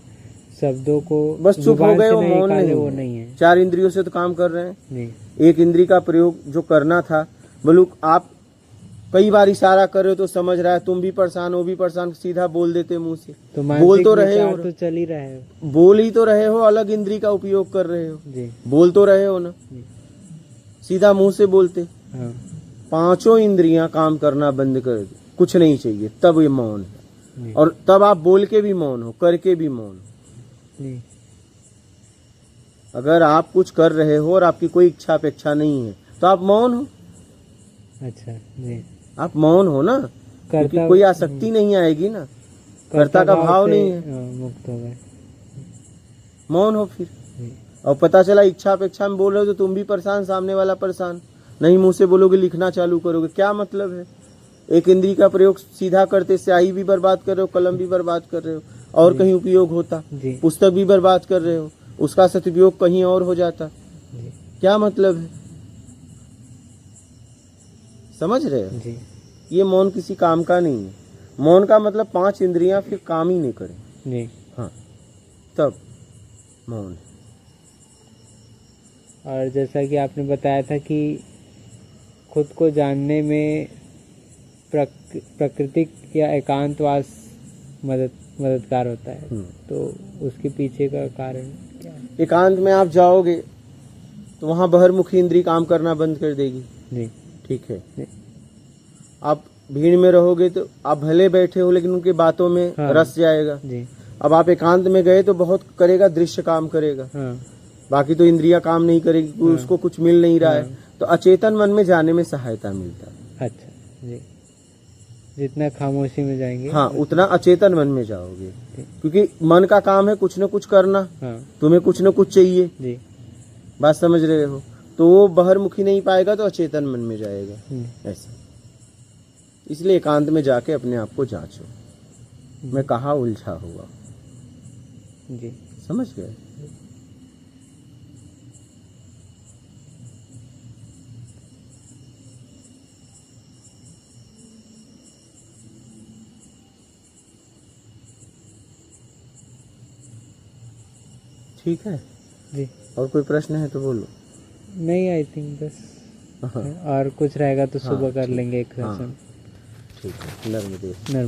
[SPEAKER 1] शब्दों को
[SPEAKER 2] बस चुप हो
[SPEAKER 1] जुबान
[SPEAKER 2] गए
[SPEAKER 1] से
[SPEAKER 2] वो मौन
[SPEAKER 1] निकाले,
[SPEAKER 2] नहीं
[SPEAKER 1] वो
[SPEAKER 2] है।
[SPEAKER 1] नहीं है।
[SPEAKER 2] 4 इंद्रियों से तो काम कर रहे हैं।
[SPEAKER 1] नहीं।
[SPEAKER 2] एक इंद्री का प्रयोग जो करना था, बोलो आप कई बार इशारा कर रहे हो तो समझ रहा है, तुम भी परेशान, वो भी परेशान, सीधा बोल देते मुंह से।
[SPEAKER 1] तो
[SPEAKER 2] बोल तो रहे
[SPEAKER 1] विचार
[SPEAKER 2] हो,
[SPEAKER 1] तो चल ही रहे हो।
[SPEAKER 2] बोल ही तो रहे हो, अलग इंद्री का उपयोग कर रहे हो,
[SPEAKER 1] जी।
[SPEAKER 2] बोल तो रहे हो ना,
[SPEAKER 1] जी।
[SPEAKER 2] सीधा मुंह से बोलते।
[SPEAKER 1] हाँ।
[SPEAKER 2] 5 इंद्रियां काम करना बंद कर दे, कुछ नहीं चाहिए, तब ये मौन है।
[SPEAKER 1] जी।
[SPEAKER 2] और तब आप बोल के भी मौन हो, करके भी मौन हो।
[SPEAKER 1] जी।
[SPEAKER 2] अगर आप कुछ कर रहे हो और आपकी कोई इच्छा अपेक्षा नहीं है तो आप मौन हो।
[SPEAKER 1] अच्छा। जी।
[SPEAKER 2] आप मौन हो ना, क्योंकि कोई आसक्ति नहीं आएगी ना, कर्ता का भाव
[SPEAKER 1] से,
[SPEAKER 2] नहीं है,
[SPEAKER 1] मुक्त हो गए।
[SPEAKER 2] मौन हो फिर।
[SPEAKER 1] जी।
[SPEAKER 2] और पता चला इच्छा अपेक्षा में बोल रहे हो तो तुम भी परेशान, सामने वाला परेशान। नहीं मुंह से बोलोगे, लिखना चालू करोगे, क्या मतलब है? एक इंद्री का प्रयोग सीधा करते स्याही भी बर्बाद कर रहे हो, कलम भी बर्बाद कर रहे हो, और कहीं उपयोग होता,
[SPEAKER 1] जी।
[SPEAKER 2] पुस्तक भी बर्बाद कर रहे हो, उसका सदुपयोग कहीं और हो जाता।
[SPEAKER 1] जी।
[SPEAKER 2] क्या मतलब है? समझ रहे हो?
[SPEAKER 1] जी।
[SPEAKER 2] ये मौन किसी काम का नहीं है। मौन का मतलब 5 इंद्रियां फिर काम ही नहीं करें।
[SPEAKER 1] जी।
[SPEAKER 2] हाँ, तब मौन है।
[SPEAKER 1] और जैसा कि आपने बताया था कि खुद को जानने में प्राकृतिक या एकांतवास मददगार होता है, तो उसके पीछे का कारण क्या है?
[SPEAKER 2] एकांत में आप जाओगे तो वहां बहिर्मुखी इंद्री काम करना बंद कर देगी।
[SPEAKER 1] जी।
[SPEAKER 2] ठीक है।
[SPEAKER 1] जी।
[SPEAKER 2] आप भीड़ में रहोगे तो आप भले बैठे हो लेकिन उनकी बातों में
[SPEAKER 1] हाँ।
[SPEAKER 2] रस जाएगा।
[SPEAKER 1] जी।
[SPEAKER 2] अब आप एकांत में गए तो बहुत करेगा, दृश्य काम करेगा,
[SPEAKER 1] हाँ।
[SPEAKER 2] बाकी तो इंद्रियां काम नहीं करेगी,
[SPEAKER 1] हाँ।
[SPEAKER 2] उसको कुछ मिल नहीं रहा है।
[SPEAKER 1] हाँ।
[SPEAKER 2] तो अचेतन मन में जाने में सहायता मिलता है।
[SPEAKER 1] अच्छा। जी। जितना खामोशी में जाएंगे,
[SPEAKER 2] हाँ, उतना अचेतन मन में जाओगे, क्योंकि मन का काम है कुछ न कुछ करना।
[SPEAKER 1] हाँ।
[SPEAKER 2] तुम्हें कुछ न कुछ चाहिए।
[SPEAKER 1] जी।
[SPEAKER 2] बात समझ रहे हो? तो वो बहिर्मुखी नहीं पाएगा तो अचेतन मन में जाएगा। ऐसा इसलिए एकांत में जाके अपने आप को जांचो, मैं कहाँ उलझा हुआ।
[SPEAKER 1] जी।
[SPEAKER 2] समझ गए? ठीक है।
[SPEAKER 1] जी।
[SPEAKER 2] और कोई प्रश्न है तो बोलो।
[SPEAKER 1] नहीं, आई थिंक बस।
[SPEAKER 2] हाँ।
[SPEAKER 1] और कुछ रहेगा तो सुबह कर
[SPEAKER 2] ठीक।
[SPEAKER 1] लेंगे एक
[SPEAKER 2] हाँ।
[SPEAKER 1] सेशन।
[SPEAKER 2] ठीक है। नर्मदे।
[SPEAKER 1] नर्मदा।